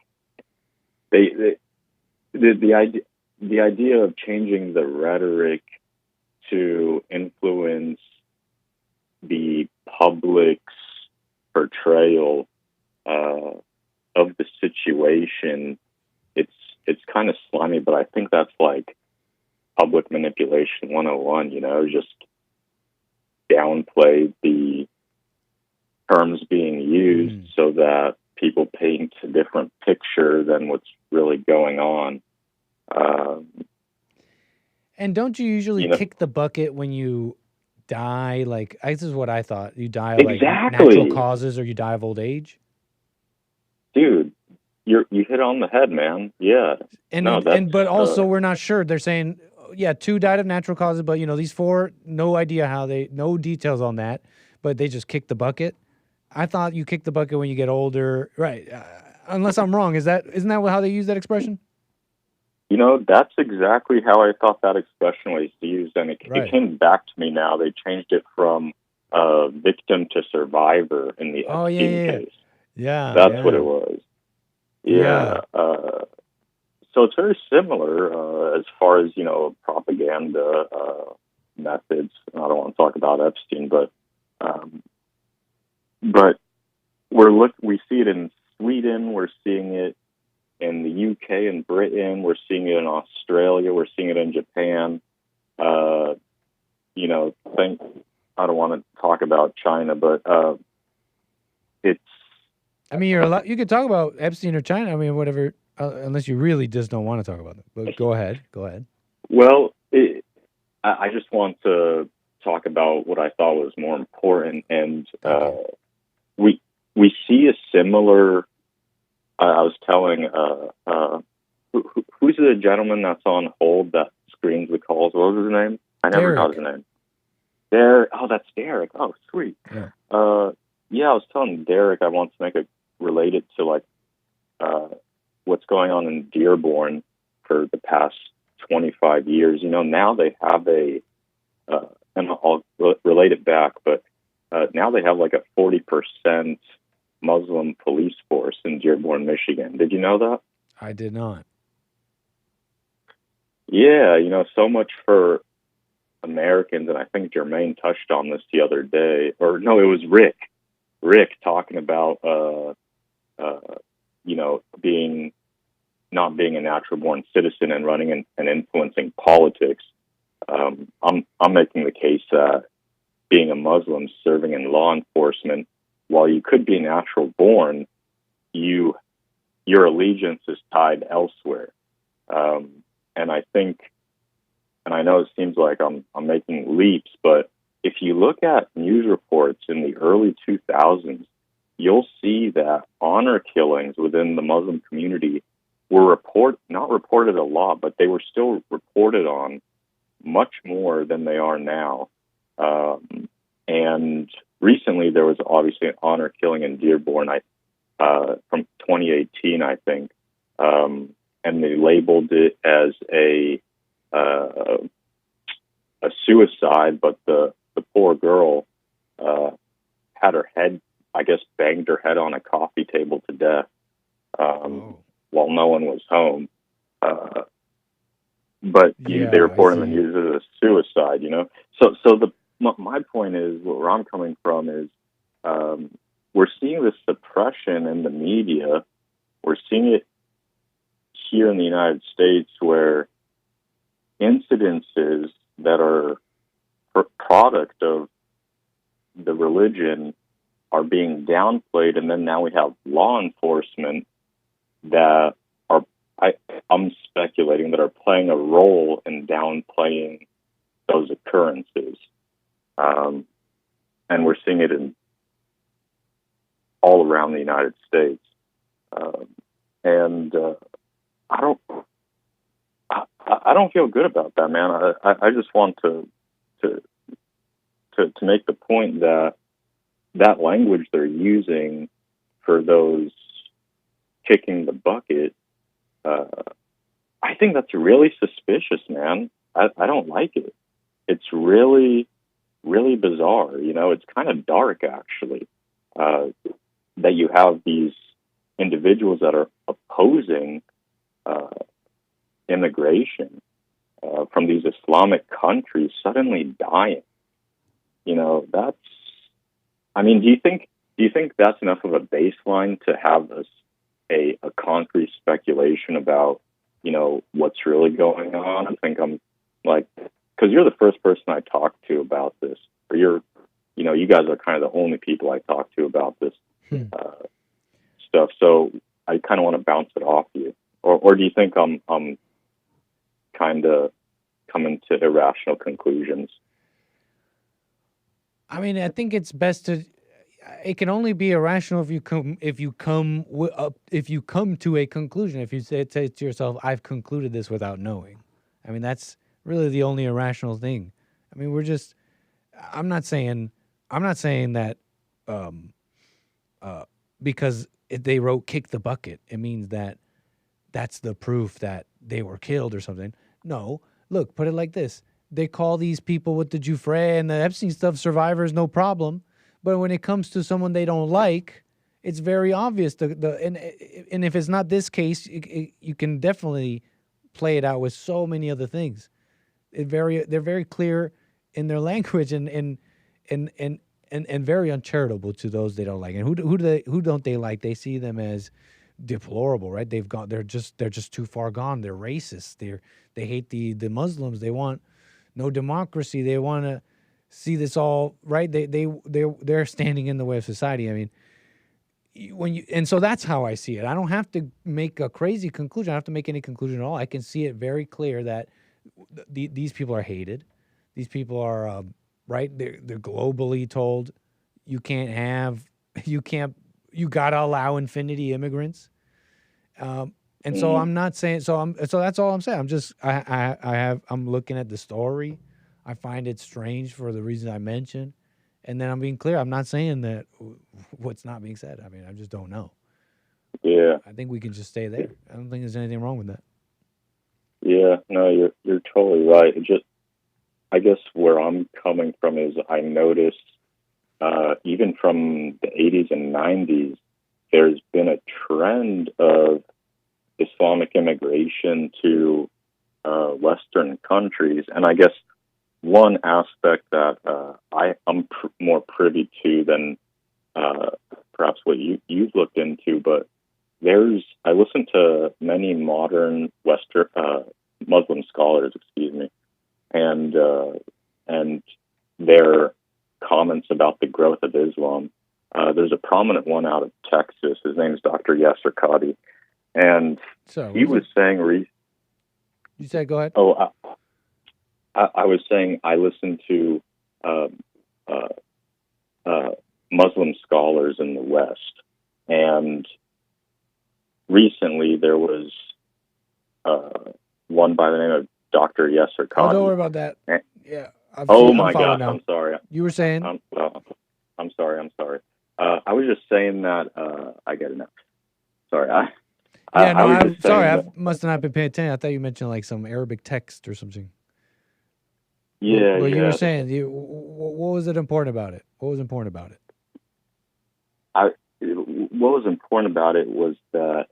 the idea of changing the rhetoric to influence the public's portrayal of the situation, it's kind of slimy, but I think that's like public manipulation 101, just downplay the terms being used so that people paint a different picture than what's really going on. And don't you usually kick the bucket when you die? This is what I thought. You die of natural causes, or you die of old age? Dude, you hit on the head, man. Yeah. But also we're not sure. They're saying, 2 died of natural causes, but these 4, no idea how no details on that, but they just kicked the bucket. I thought you kick the bucket when you get older, right? Unless I'm wrong, isn't that how they use that expression? That's exactly how I thought that expression was used, and it came back to me now. They changed it from victim to survivor in the Epstein case. Yeah, that's what it was. Yeah. So it's very similar as far as propaganda methods. I don't want to talk about Epstein, but we see it in Sweden. We're seeing it in the UK and Britain. We're seeing it in Australia. We're seeing it in Japan. I don't want to talk about China, but it's. I mean, you could talk about Epstein or China. I mean, whatever, unless you really just don't want to talk about them. But go ahead. Well, I just want to talk about what I thought was more important, and we see a similar. I was telling who's the gentleman that's on hold that screens the calls? What was his name? I never got his name. Derek. Oh, that's Derek. Oh, sweet. Yeah. I was telling Derek I want to make it related to what's going on in Dearborn for the past 25 years. Now they have and I'll relate it back, but now they have a 40% Muslim police force in Dearborn, Michigan. Did you know that? I did not. Yeah, so much for Americans, and I think Jermaine touched on this the other day, or no, it was Rick talking about not being a natural born citizen and running and influencing politics. I'm making the case that being a Muslim serving in law enforcement, while you could be natural born, your allegiance is tied elsewhere. And I think, and I know it seems like I'm making leaps, but if you look at news reports in the early 2000s, you'll see that honor killings within the Muslim community were not reported a lot, but they were still reported on much more than they are now. And recently there was obviously an honor killing in Dearborn, from 2018, I think, and they labeled it as a suicide, but the poor girl had her head, I guess, banged her head on a coffee table to death while no one was home. But they reported in the news as a suicide, you know. So my point is, where I'm coming from is, we're seeing this suppression in the media. We're seeing it here in the United States, where incidences that are product of the religion are being downplayed, and then now we have law enforcement that are, I'm speculating, that are playing a role in downplaying those occurrences. And we're seeing it in all around the United States. I don't feel good about that, man. I just want to make the point that language they're using for those kicking the bucket, I think that's really suspicious, man. I don't like it. It's really, really bizarre. You know, it's kind of dark, actually, that you have these individuals that are opposing immigration from these Islamic countries suddenly dying. You know, that's, I mean, do you think that's enough of a baseline to have a concrete speculation about, you know, what's really going on? I think I'm like, because you're the first person I talked to about this, or you guys are kind of the only people I talk to about this stuff. So I kind of want to bounce it off you, or do you think I'm kind of coming to irrational conclusions? I mean, I think it's best to. It can only be irrational if you come to a conclusion. If you say to yourself, "I've concluded this without knowing." I mean, that's really the only irrational thing. I mean, I'm not saying that because they wrote "kick the bucket," it means that that's the proof that they were killed or something. No, look, put it like this: they call these people with the Giuffre and the Epstein stuff survivors, no problem. But when it comes to someone they don't like, it's very obvious. And if it's not this case, you can definitely play it out with so many other things. They're very clear in their language and very uncharitable to those they don't like. And who don't they like? They see them as deplorable, right? They're just too far gone. They're racist. They hate the Muslims. They want no democracy. They want to see this all right. They're standing in the way of society. I mean, and so that's how I see it. I don't have to make a crazy conclusion. I don't have to make any conclusion at all. I can see it very clear that these people are hated. These people are right. They're globally told you gotta allow infinity immigrants. And so I'm not saying so that's all I'm saying. I'm looking at the story. I find it strange for the reason I mentioned. And then I'm being clear. I'm not saying that what's not being said. I mean, I just don't know. Yeah. I think we can just stay there. I don't think there's anything wrong with that. Yeah, no, you're totally right. It just, I guess where I'm coming from is I noticed even from the 80s and 90s, there's been a trend of Islamic immigration to Western countries. And I guess one aspect that I'm more privy to than perhaps what you've looked into, but I listen to many modern Western Muslim scholars, and their comments about the growth of Islam. There's a prominent one out of Texas. His name is Dr. Yasser Qadi, and he was saying. You said, go ahead. Oh, I was saying I listened to Muslim scholars in the West, and recently there was one by the name of Dr. Yasser Qadi. Oh, don't worry about that. Yeah. My gosh, I'm sorry. You were saying? I'm sorry. I was just saying that I get it now. Sorry. I'm sorry. I must have not been paying attention. I thought you mentioned like some Arabic text or something. Yeah, But you were saying, what was it important about it? What was important about it? what was important about it was that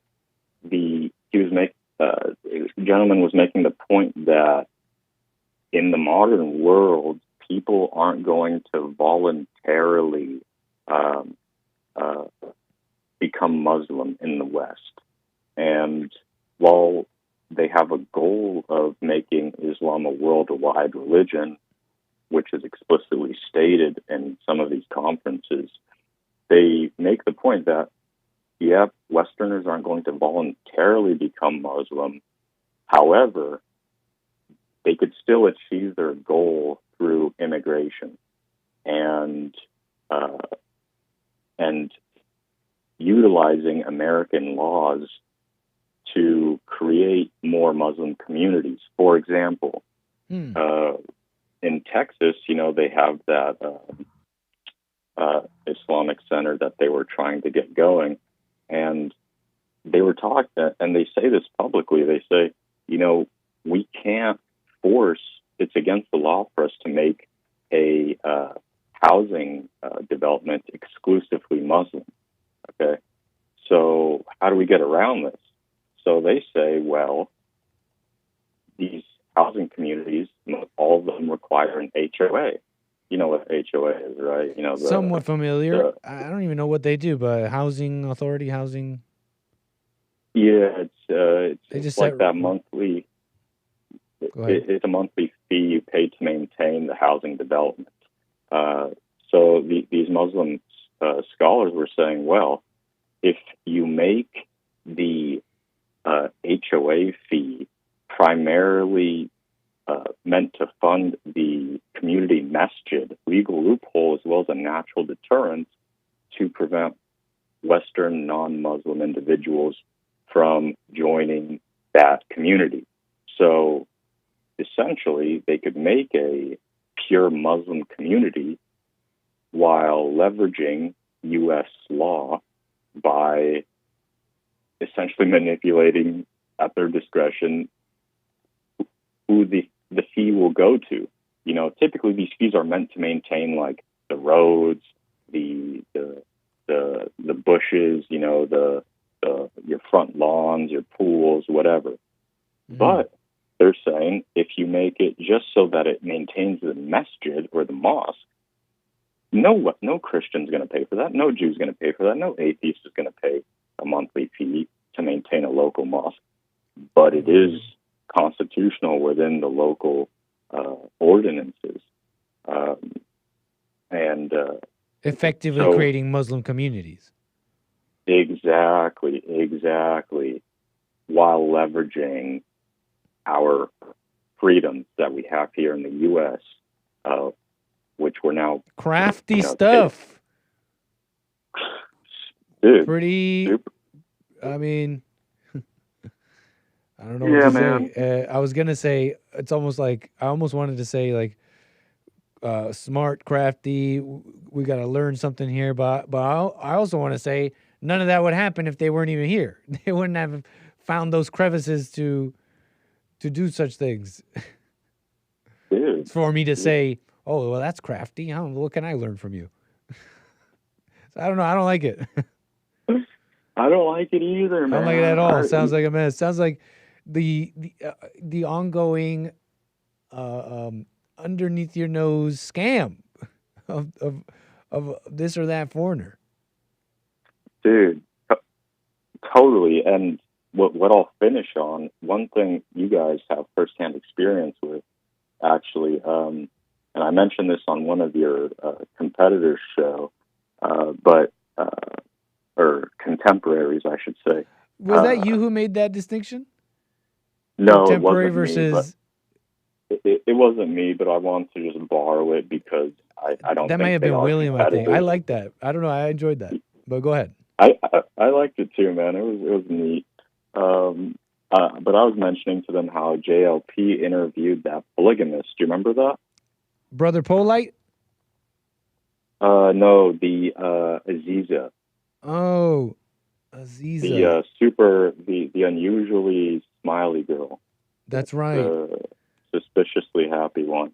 the gentleman was making the point that in the modern world, people aren't going to voluntarily become Muslim in the West. And while they have a goal of making Islam a worldwide religion, which is explicitly stated in some of these conferences, they make the point that, Westerners aren't going to voluntarily become Muslim. However, they could still achieve their goal through immigration and utilizing American laws to create more Muslim communities. For example, in Texas, they have that Islamic center that they were trying to get going, and they were talking, and they say this publicly. They say, we can't force. It's against the law for us to make a housing development exclusively Muslim. Okay, so how do we get around this? So they say, well, these housing communities, all of them require an HOA. You know what HOA is, right? Somewhat familiar. I don't even know what they do, but housing authority, housing. Yeah, it's like that monthly. It's a monthly fee you pay to maintain the housing development. So these Muslim scholars were saying, well, if you make the HOA fee primarily meant to fund the community masjid, legal loophole, as well as a natural deterrent to prevent Western non-Muslim individuals from joining that community. So essentially, they could make a pure Muslim community while leveraging U.S. law by essentially manipulating at their discretion who the fee will go to. Typically these fees are meant to maintain like the roads, the bushes, your front lawns, your pools, whatever. Mm-hmm. But they're saying if you make it just so that it maintains the masjid or the mosque, no Christian's going to pay for that. No Jew's going to pay for that. No atheist is going to pay a monthly fee to maintain a local mosque. But it is constitutional within the local ordinances. Effectively creating Muslim communities. Exactly. While leveraging our freedoms that we have here in the U.S., which we're now... Crafty stuff. Dude. Pretty... Super. I mean... I don't know what to say. I was going to say, it's almost like... I almost wanted to say, like, smart, crafty, we got to learn something here, but I also want to say none of that would happen if they weren't even here. They wouldn't have found those crevices to do such things. Dude. For me to say, oh, well, that's crafty. What can I learn from you? So I don't know. I don't like it. I don't like it either, man. I don't like it at all. It sounds like a mess. Sounds like the ongoing underneath your nose scam of this or that foreigner. Dude, totally. And what I'll finish on, one thing you guys have firsthand experience with, actually, and I mentioned this on one of your competitors' show, or contemporaries, I should say. Was that you who made that distinction? No, contemporary it wasn't versus. Me, it wasn't me, but I want to just borrow it because I don't. That may have been William. I think I like that. I don't know. I enjoyed that. But go ahead. I liked it too, man. It was neat. But I was mentioning to them how JLP interviewed that polygamist. Do you remember that? Brother Polite? No, the Aziza. Oh, Aziza. The unusually smiley girl. That's right. The suspiciously happy one.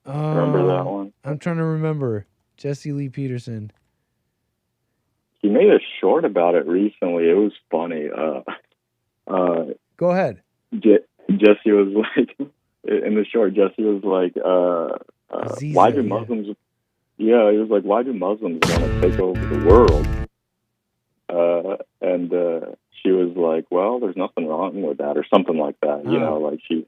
Remember that one? I'm trying to remember. Jesse Lee Peterson. he made a short about it recently. It was funny. Go ahead. Jesse was like, in the short, Jesse was like, Aziza, why do Muslims? Yeah, he was like, why do Muslims want to take over the world? And she was like, well, there's nothing wrong with that, or something like that. You know, like she.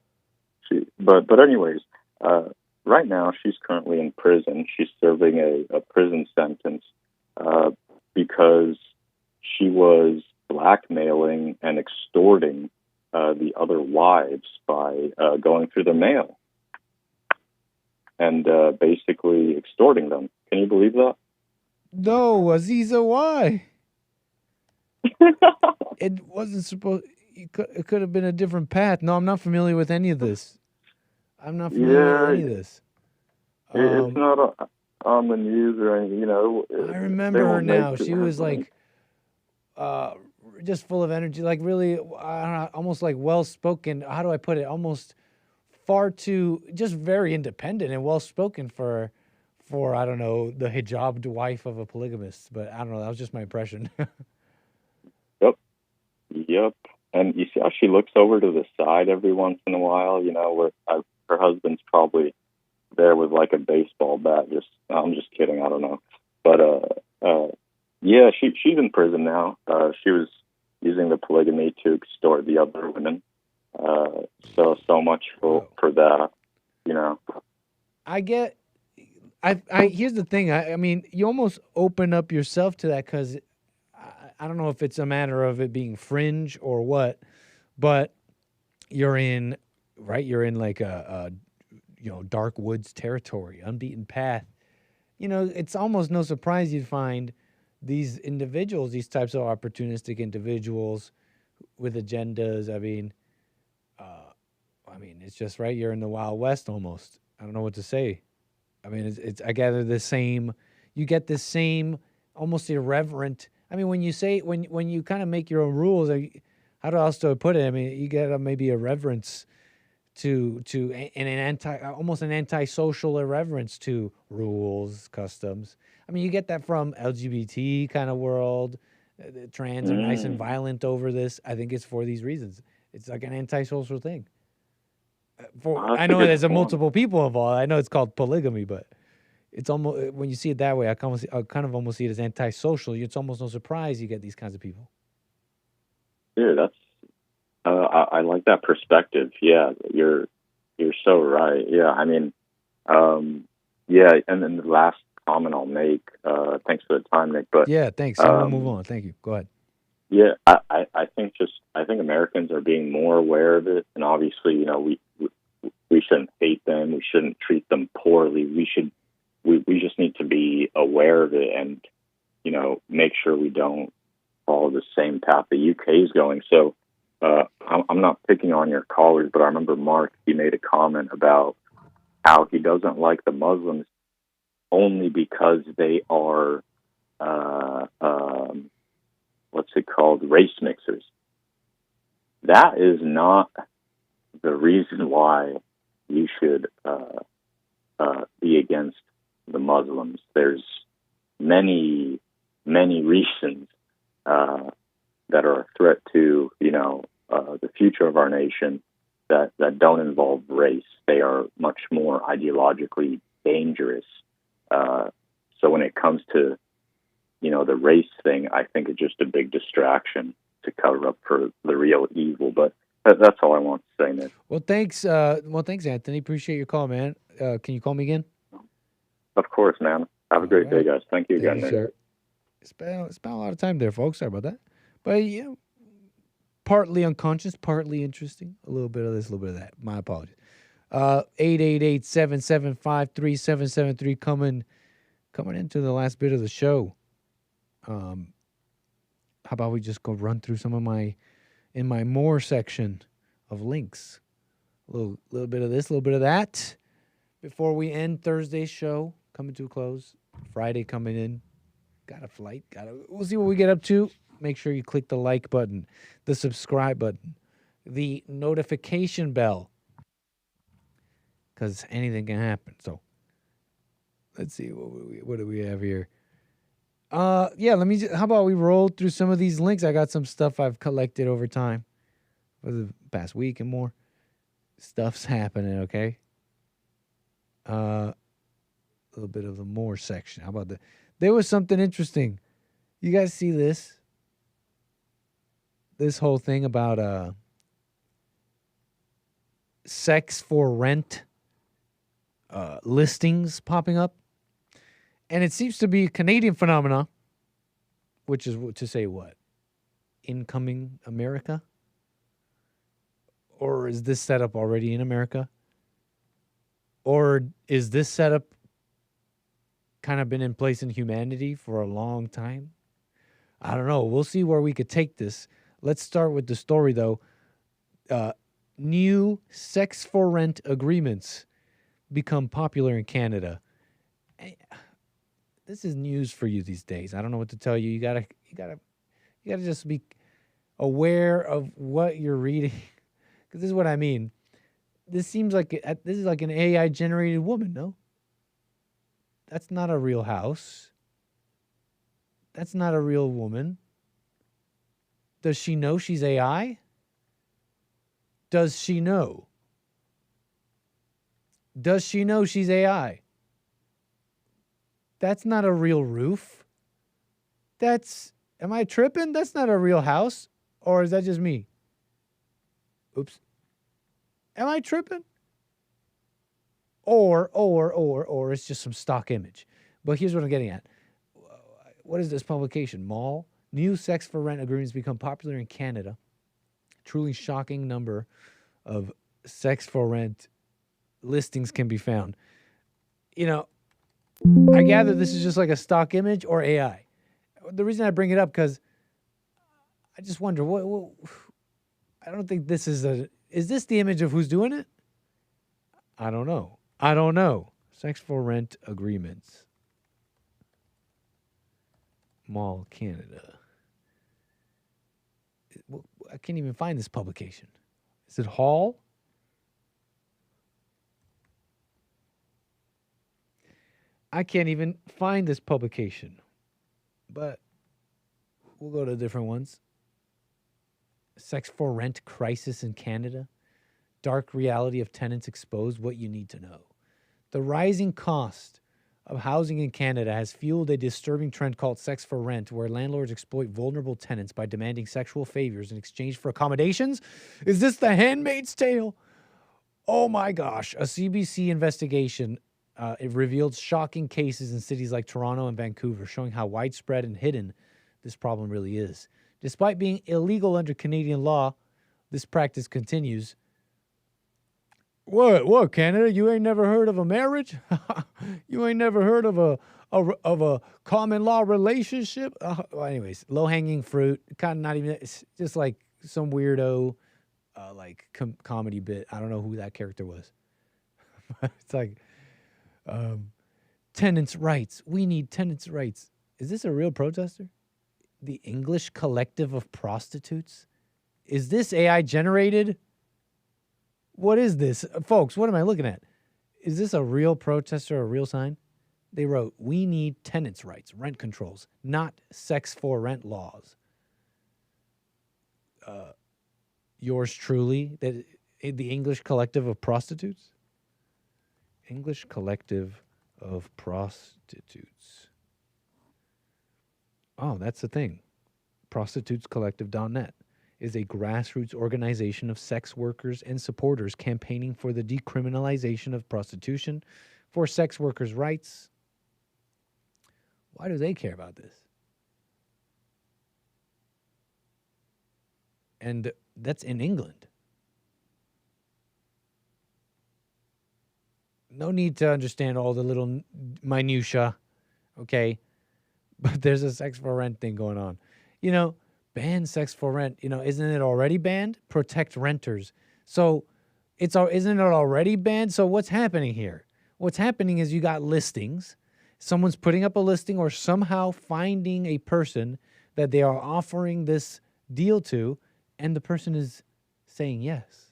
But anyways, right now she's currently in prison. She's serving a prison sentence because she was blackmailing and extorting the other wives by going through the mail and basically extorting them. Can you believe that? No, Aziza, why? It wasn't supposed. It could have been a different path. No, I'm not familiar with any of this. I'm not familiar with any of this. It's not on the news or anything. You know, I remember her now. She was like, just full of energy, like really, I don't know, almost like well-spoken. How do I put it? Almost far too, just very independent and well-spoken for I don't know, the hijabbed wife of a polygamist. But I don't know. That was just my impression. Yep. And you see how she looks over to the side every once in a while, you know, where her husband's probably there with like a baseball bat. I'm just kidding. I don't know. But, yeah, she's in prison now. She was using the polygamy to extort the other women. So much for that, you know. Here's the thing. I mean, you almost open up yourself to that because I don't know if it's a matter of it being fringe or what, but you're in like a dark woods territory, unbeaten path. You know, it's almost no surprise you'd find these individuals, these types of opportunistic individuals with agendas. I mean, it's just right. You're in the Wild West almost. I don't know what to say. I mean, it's I gather you get this same almost irreverent. I mean, when you kind of make your own rules, how else do I put it? I mean, you get maybe a reverence to almost an antisocial irreverence to rules, customs. I mean, you get that from LGBT kind of world. The trans are nice and violent over this. I think it's for these reasons. It's like an antisocial thing. I know there's multiple people involved. I know it's called polygamy, but it's almost, when you see it that way, I kind of almost see it as antisocial. It's almost no surprise you get these kinds of people. Yeah, that's. I like that perspective. Yeah, you're so right. Yeah, I mean, yeah, and then the last comment I'll make. Thanks for the time, Nick. But yeah, thanks. We'll move on. Thank you. Go ahead. Yeah, I think Americans are being more aware of it, and obviously, you know, we shouldn't hate them. We shouldn't treat them poorly. We just need to be aware of it and, you know, make sure we don't follow the same path the UK is going. So I'm not picking on your callers, but I remember Mark, he made a comment about how he doesn't like the Muslims only because they are, what's it called, race mixers. That is not the reason why you should be against the Muslims. There's many reasons that are a threat to, you know, the future of our nation that don't involve race. They are much more ideologically dangerous. So when it comes to, you know, the race thing, I think it's just a big distraction to cover up for the real evil. But that's all I want to say, Nick. Well, thanks, Anthony. Appreciate your call, man. Can you call me again? Of course, man. Have a great day, guys. Thank you again, Nick. Sir. Spent a lot of time there, folks. Sorry about that. But, you know, partly unconscious, partly interesting. A little bit of this, a little bit of that. My apologies. 888-775-3773 coming into the last bit of the show. How about we just go run through some of my more section of links. A little bit of this, a little bit of that. Before we end Thursday's show, coming to a close. Friday coming in. Got a flight. We'll see what we get up to. Make sure you click the like button, the subscribe button, the notification bell, because anything can happen. So let's see what do we have here. Yeah, how about we roll through some of these links? I got some stuff I've collected over time for the past week and more. Stuff's happening, okay? A little bit of the more section. How about that? There was something interesting. You guys see this? This whole thing about sex for rent listings popping up. And it seems to be a Canadian phenomena, which is to say what? Incoming America? Or is this setup already in America? Or is this setup kind of been in place in humanity for a long time? I don't know. We'll see where we could take this. Let's start with the story, though. New sex for rent agreements become popular in Canada. This is news for you these days. I don't know what to tell you. You gotta just be aware of what you're reading, because this is what I mean. This seems like this is like an AI generated woman. No, that's not a real house. That's not a real woman. Does she know she's AI? Does she know? Does she know she's AI? That's not a real roof. Am I tripping? That's not a real house. Or is that just me? Oops. Am I tripping? Or it's just some stock image. But here's what I'm getting at. What is this publication? Mall? New sex for rent agreements become popular in Canada. Truly shocking number of sex for rent listings can be found. You know, I gather this is just like a stock image or AI. The reason I bring it up, because I just wonder, what I don't think this is this the image of who's doing it? I don't know. Sex for rent agreements. Mall, Canada. I can't even find this publication. Is it Hall? I can't even find this publication, but we'll go to different ones. Sex for rent crisis in Canada. Dark reality of tenants exposed, what you need to know. The rising cost of housing in Canada has fueled a disturbing trend called sex for rent, where landlords exploit vulnerable tenants by demanding sexual favors in exchange for accommodations. Is this the Handmaid's Tale? Oh my gosh. A CBC investigation it revealed shocking cases in cities like Toronto and Vancouver, showing how widespread and hidden this problem really is. Despite being illegal under Canadian law, this practice continues. What, Canada? You ain't never heard of a marriage? You ain't never heard of a common law relationship? Well, anyways, low-hanging fruit. Kind of not even, it's just like some weirdo comedy bit. I don't know who that character was. It's like, tenants' rights. We need tenants' rights. Is this a real protester? The English Collective of Prostitutes? Is this AI generated? What is this? Folks, what am I looking at? Is this a real protester, a real sign? They wrote, we need tenants' rights, rent controls, not sex for rent laws. Yours truly, the English Collective of Prostitutes? English Collective of Prostitutes. Oh, that's the thing. Prostitutescollective.net is a grassroots organization of sex workers and supporters campaigning for the decriminalization of prostitution, for sex workers' rights. Why do they care about this? And that's in England. No need to understand all the little minutia, okay? But there's a sex for rent thing going on. You know, ban sex for rent. You know, isn't it already banned? Protect renters. So isn't it already banned? So what's happening here? What's happening is you got listings. Someone's putting up a listing or somehow finding a person that they are offering this deal to, and the person is saying yes.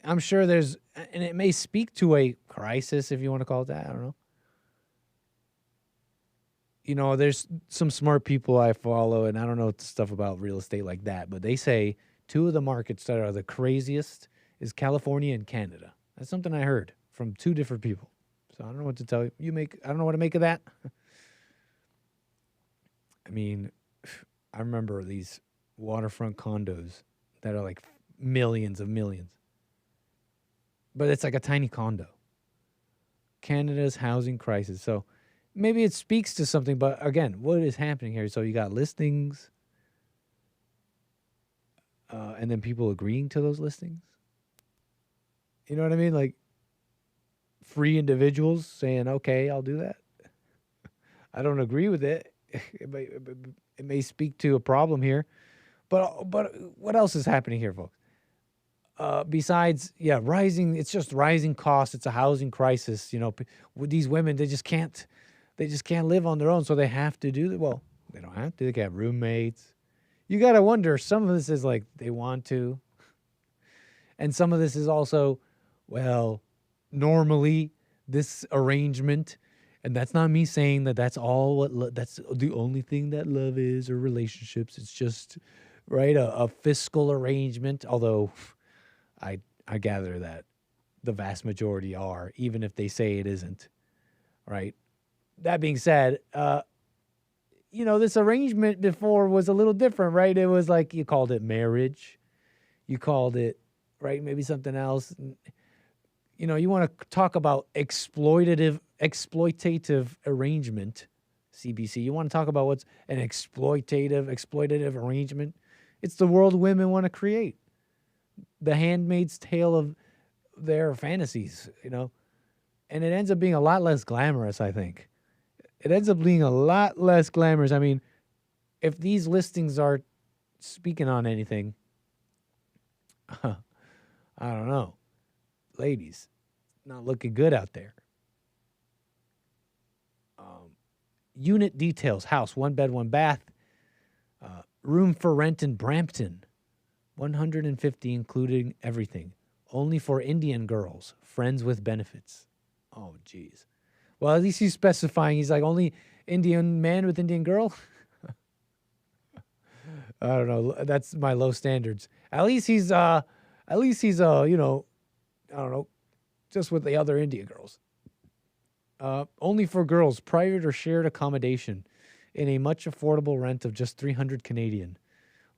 I'm sure there's, and it may speak to a crisis, if you want to call it that. I don't know. you know, there's some smart people I follow, and I don't know stuff about real estate like that, but they say two of the markets that are the craziest is California and Canada. That's something I heard from two different people. So I don't know what to tell you. I don't know what to make of that. I mean, I remember these waterfront condos that are like millions of millions. But it's like a tiny condo. Canada's housing crisis. So maybe it speaks to something, but again, what is happening here? So you got listings, and then people agreeing to those listings. You know what I mean? Like free individuals saying, okay, I'll do that. I don't agree with it. It may speak to a problem here. But what else is happening here, folks? Besides, it's just rising costs. It's a housing crisis. You know, with these women, they just can't live on their own. So they have to do that. Well, they don't have to. They can have roommates. You got to wonder, some of this is like they want to. And some of this is also, well, normally this arrangement, and that's not me saying that that's all that's the only thing that love is or relationships. It's just, right, a fiscal arrangement, although I gather that the vast majority are, even if they say it isn't, right? That being said, you know, this arrangement before was a little different, right? It was like you called it marriage. You called it, right, maybe something else. You know, you want to talk about exploitative arrangement, CBC. You want to talk about what's an exploitative arrangement. It's the world women want to create. The Handmaid's Tale of their fantasies, you know. And it ends up being a lot less glamorous, I think. It ends up being a lot less glamorous. I mean, if these listings are speaking on anything, I don't know. Ladies, not looking good out there. Unit details: house, 1 bed, 1 bath, room for rent in Brampton, 150 including everything. Only for Indian girls, friends with benefits. Oh, geez. Well, at least he's specifying. He's like, only Indian man with Indian girl. I don't know. That's my low standards. At least he's you know, I don't know, just with the other Indian girls. Only for girls, private or shared accommodation in a much affordable rent of just 300 Canadian.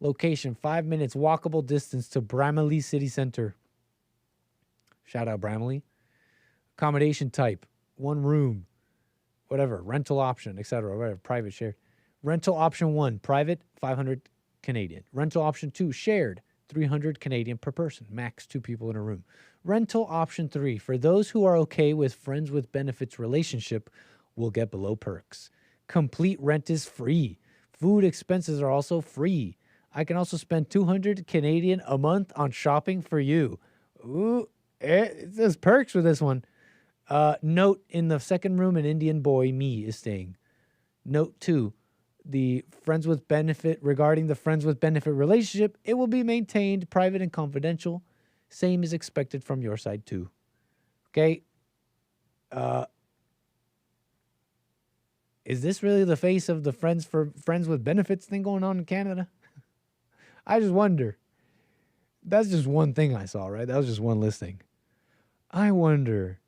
Location, 5 minutes walkable distance to Bramalea City Center. Shout out Bramalea. Accommodation type, 1 room, whatever, rental option, etc., whatever, private, shared. Rental option 1, private, 500 Canadian. Rental option 2, shared, 300 Canadian per person, max 2 people in a room. Rental option 3, for those who are okay with friends with benefits relationship, will get below perks. Complete rent is free. Food expenses are also free. I can also spend 200 Canadian a month on shopping for you. Ooh, it says perks with this one. Note, in the second room, an Indian boy, me, is staying. Note 2, regarding the friends with benefit relationship, it will be maintained private and confidential. Same is expected from your side too. Okay. Is this really the face of the friends with benefits thing going on in Canada? I just wonder. That's just one thing I saw, right? That was just one listing. I wonder,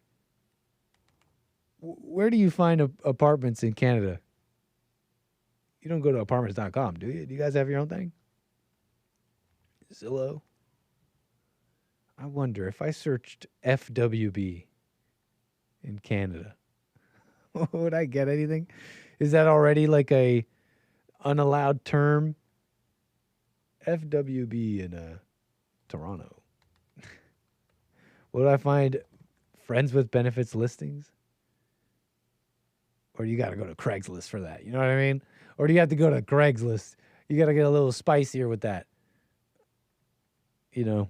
where do you find apartments in Canada? You don't go to apartments.com, do you? Do you guys have your own thing? Zillow? I wonder if I searched FWB in Canada, would I get anything? Is that already like a unallowed term? FWB in Toronto. Would I find friends with benefits listings? Or you got to go to Craigslist for that. You know what I mean? Or do you have to go to Craigslist? You got to get a little spicier with that. You know?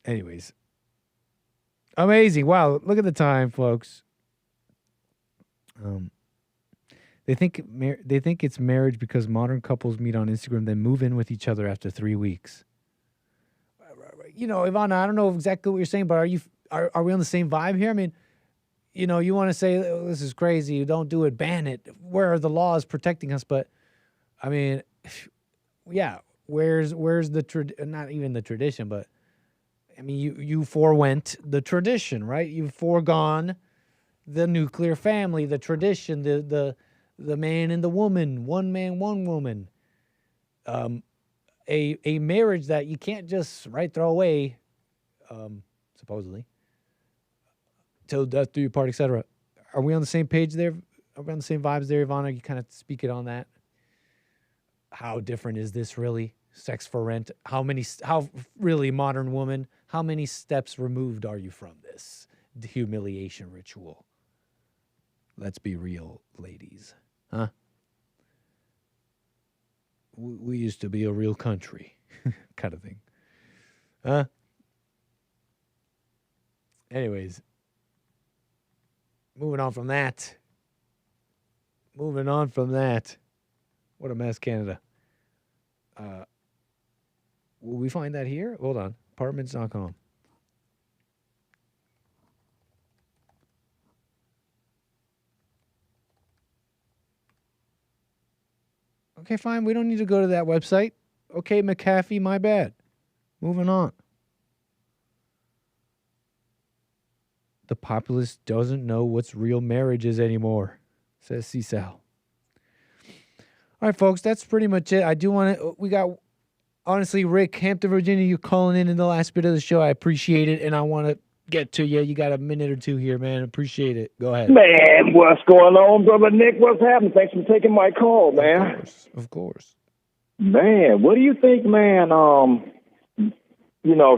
Anyways. Amazing. Wow. Look at the time, folks. They think it's marriage because modern couples meet on Instagram, then move in with each other after 3 weeks. Ivana, I don't know exactly what you're saying, but are we on the same vibe here? I mean, you want to say, oh, this is crazy, don't do it, ban it. Where are the laws protecting us? But, I mean, yeah, where's the, not even the tradition, but, I mean, you forewent the tradition, right? You've foregone the nuclear family, the tradition, the man and the woman, one man, one woman. A marriage that you can't just throw away, supposedly, till death do you part, etc. Are we on the same page there? Are we on the same vibes there, Ivana? You kind of speaking on that. How different is this really? Sex for rent. How really, modern woman? How many steps removed are you from this humiliation ritual? Let's be real, ladies, huh? We used to be a real country, kind of thing. Huh? Anyways, moving on from that. What a mess, Canada. Will we find that here? Hold on. Apartments.com. Okay, fine. We don't need to go to that website. Okay, McAfee, my bad. Moving on. The populace doesn't know what's real marriage is anymore, says CSAL. All right, folks, that's pretty much it. I do want to, honestly, Rick, Hampton, Virginia, you calling in the last bit of the show. I appreciate it, and I want to get to you. You got a minute or two here, man. Appreciate it. Go ahead. Man, what's going on, Brother Nick? What's happening? Thanks for taking my call, man. Of course. Man, what do you think, man?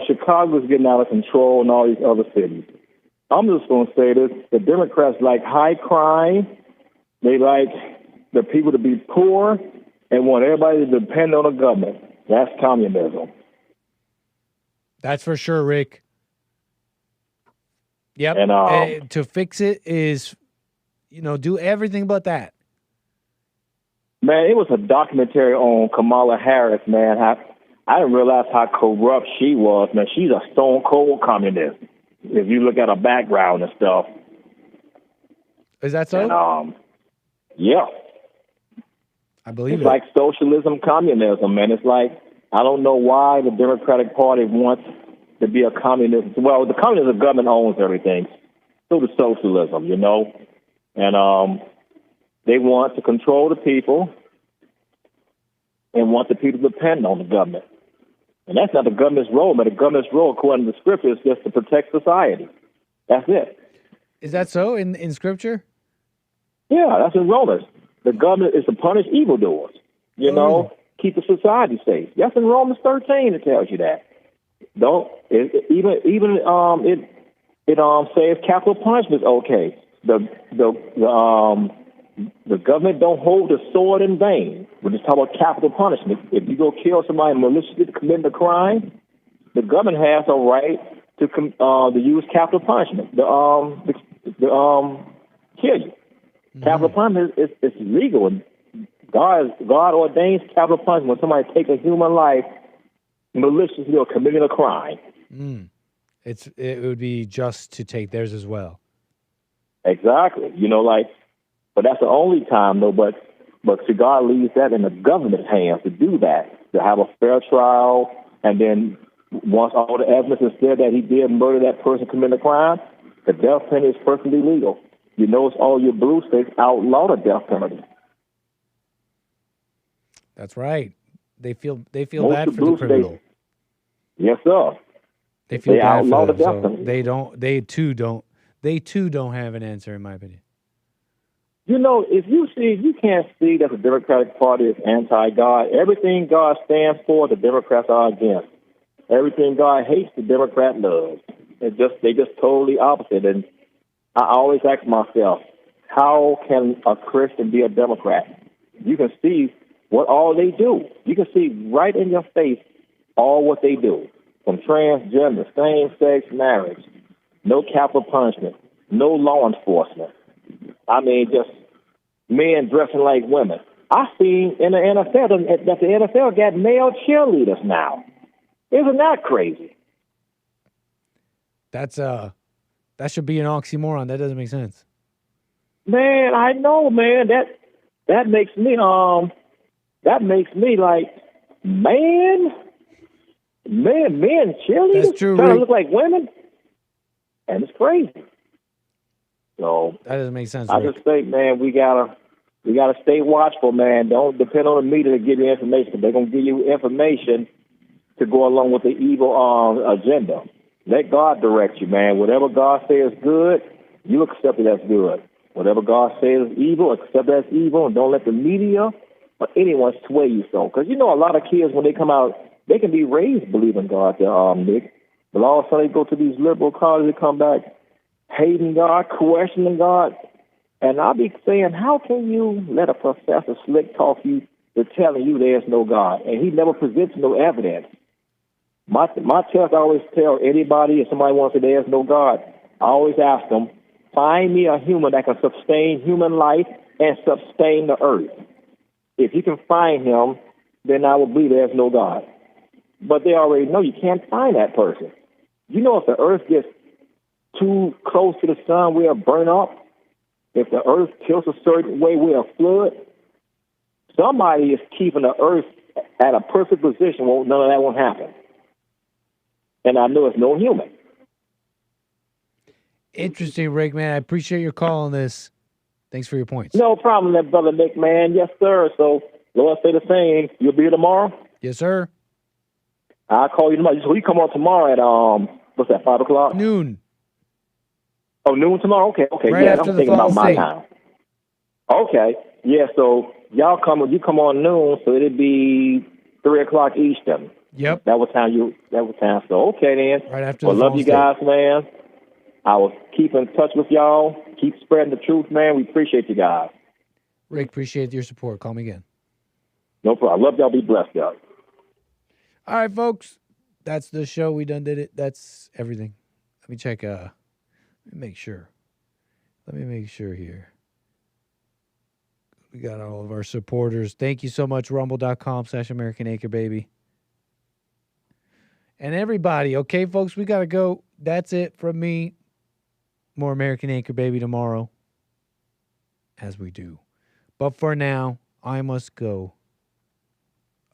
Chicago's getting out of control and all these other cities. I'm just going to say this. The Democrats like high crime. They like the people to be poor and want everybody to depend on the government. That's communism. That's for sure, Rick. Yep. And to fix it is, do everything but that. Man, it was a documentary on Kamala Harris, man. I didn't realize how corrupt she was, man. She's a stone cold communist. If you look at her background and stuff. Is that so? And, yeah. I believe it's like socialism, communism, man. It's like, I don't know why the Democratic Party wants to be a communist. Well, the communist government owns everything. So does socialism, And they want to control the people and want the people to depend on the government. And that's not the government's role, but the government's role, according to the scripture, is just to protect society. That's it. Is that so in scripture? Yeah, that's in Romans. The government is to punish evildoers, keep the society safe. That's in Romans 13. It tells you that. It says capital punishment is okay. The government don't hold the sword in vain. We're just talking about capital punishment. If you go kill somebody maliciously to commit a crime, the government has a right to use capital punishment to kill you. Mm-hmm. Capital punishment is legal. And God ordains capital punishment when somebody takes a human life maliciously or committing a crime. It would be just to take theirs as well. Exactly. But that's the only time, though. But God leaves that in the government's hands to do that, to have a fair trial, and then once all the evidence is there that he did murder that person, commit a crime, the death penalty is perfectly legal. You notice all your blue states outlaw the death penalty. That's right. They feel bad for the criminal. States, yes, sir. They feel bad for them, the death so they too don't have an answer, in my opinion. If you can't see that the Democratic Party is anti-God, everything God stands for, the Democrats are against. Everything God hates, the Democrat loves. They just totally opposite. And I always ask myself, how can a Christian be a Democrat? You can see what all they do. You can see right in your face all what they do. From transgender, same-sex marriage, no capital punishment, no law enforcement. I mean, just men dressing like women. I see in the NFL that the NFL got male cheerleaders now. Isn't that crazy? That should be an oxymoron. That doesn't make sense. Man, I know, man. That makes me like, men cheerleaders That's true, trying Rick. to look like women, and it's crazy. So that doesn't make sense. I Rick. just think, man, we gotta stay watchful, man. Don't depend on the media to give you information. They're gonna give you information to go along with the evil agenda. Let God direct you, man. Whatever God says is good, you accept it as good. Whatever God says is evil, accept it as evil, and don't let the media or anyone sway you so. Because you know a lot of kids, when they come out, they can be raised believing God, Nick. But all of a sudden they go to these liberal colleges, they come back hating God, questioning God. And I'll be saying, how can you let a professor slick talk you to telling you there's no God? And he never presents no evidence. My test, I always tell anybody, if somebody wants to say there's no God, I always ask them, find me a human that can sustain human life and sustain the earth. If you can find him, then I will believe there's no God. But they already know you can't find that person. You know, if the earth gets too close to the sun, we'll burn up. If the earth tilts a certain way, we'll flood. Somebody is keeping the earth at a perfect position. Well, none of that won't happen. And I know it's no human. Interesting, Rick, man. I appreciate your call on this. Thanks for your points. No problem, that brother Nick, man. Yes, sir. So, Lord say the same. You'll be here tomorrow? Yes, sir. I'll call you tomorrow. So you come on tomorrow at, what's that, 5 o'clock? Noon. Oh, noon tomorrow? Okay. Right Yeah, after I'm the thinking about fall my state. time. Okay. Yeah, so you come on noon, so it'd be 3 o'clock Eastern. Yep. That was time. So, okay, then. Right after well, the love fall you state. guys, man. I will keep in touch with y'all. Keep spreading the truth, man. We appreciate you guys. Rick, appreciate your support. Call me again. No problem. Love y'all. Be blessed, y'all. All right, folks. That's the show. We done did it. That's everything. Let me check. Let me make sure. Let me make sure here. We got all of our supporters. Thank you so much. Rumble.com/American Acre Baby. And everybody, okay, folks, we got to go. That's it from me. More American Acre Baby tomorrow, as we do. But for now, I must go.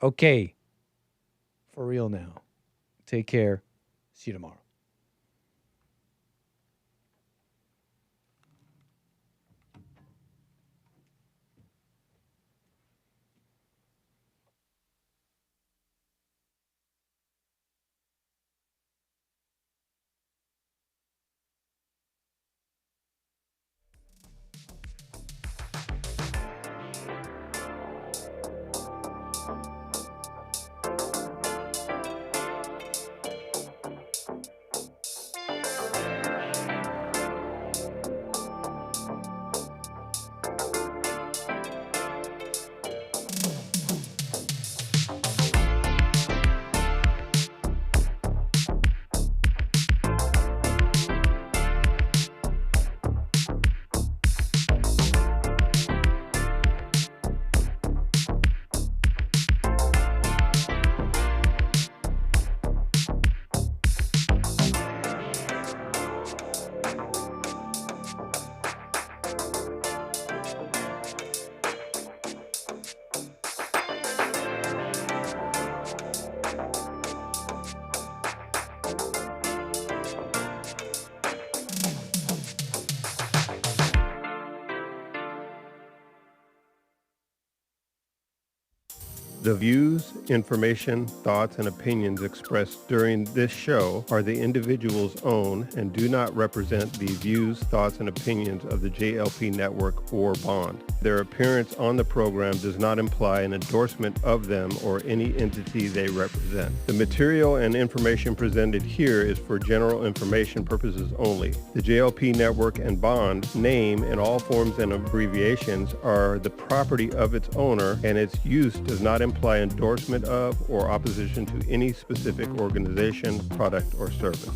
Okay. For real now. Take care. See you tomorrow. The views, information, thoughts, and opinions expressed during this show are the individual's own and do not represent the views, thoughts, and opinions of the JLP Network or Bond. Their appearance on the program does not imply an endorsement of them or any entity they represent. The material and information presented here is for general information purposes only. The JLP Network and Bond name and all forms and abbreviations are the property of its owner, and its use does not imply endorsement of or opposition to any specific organization, product, or service.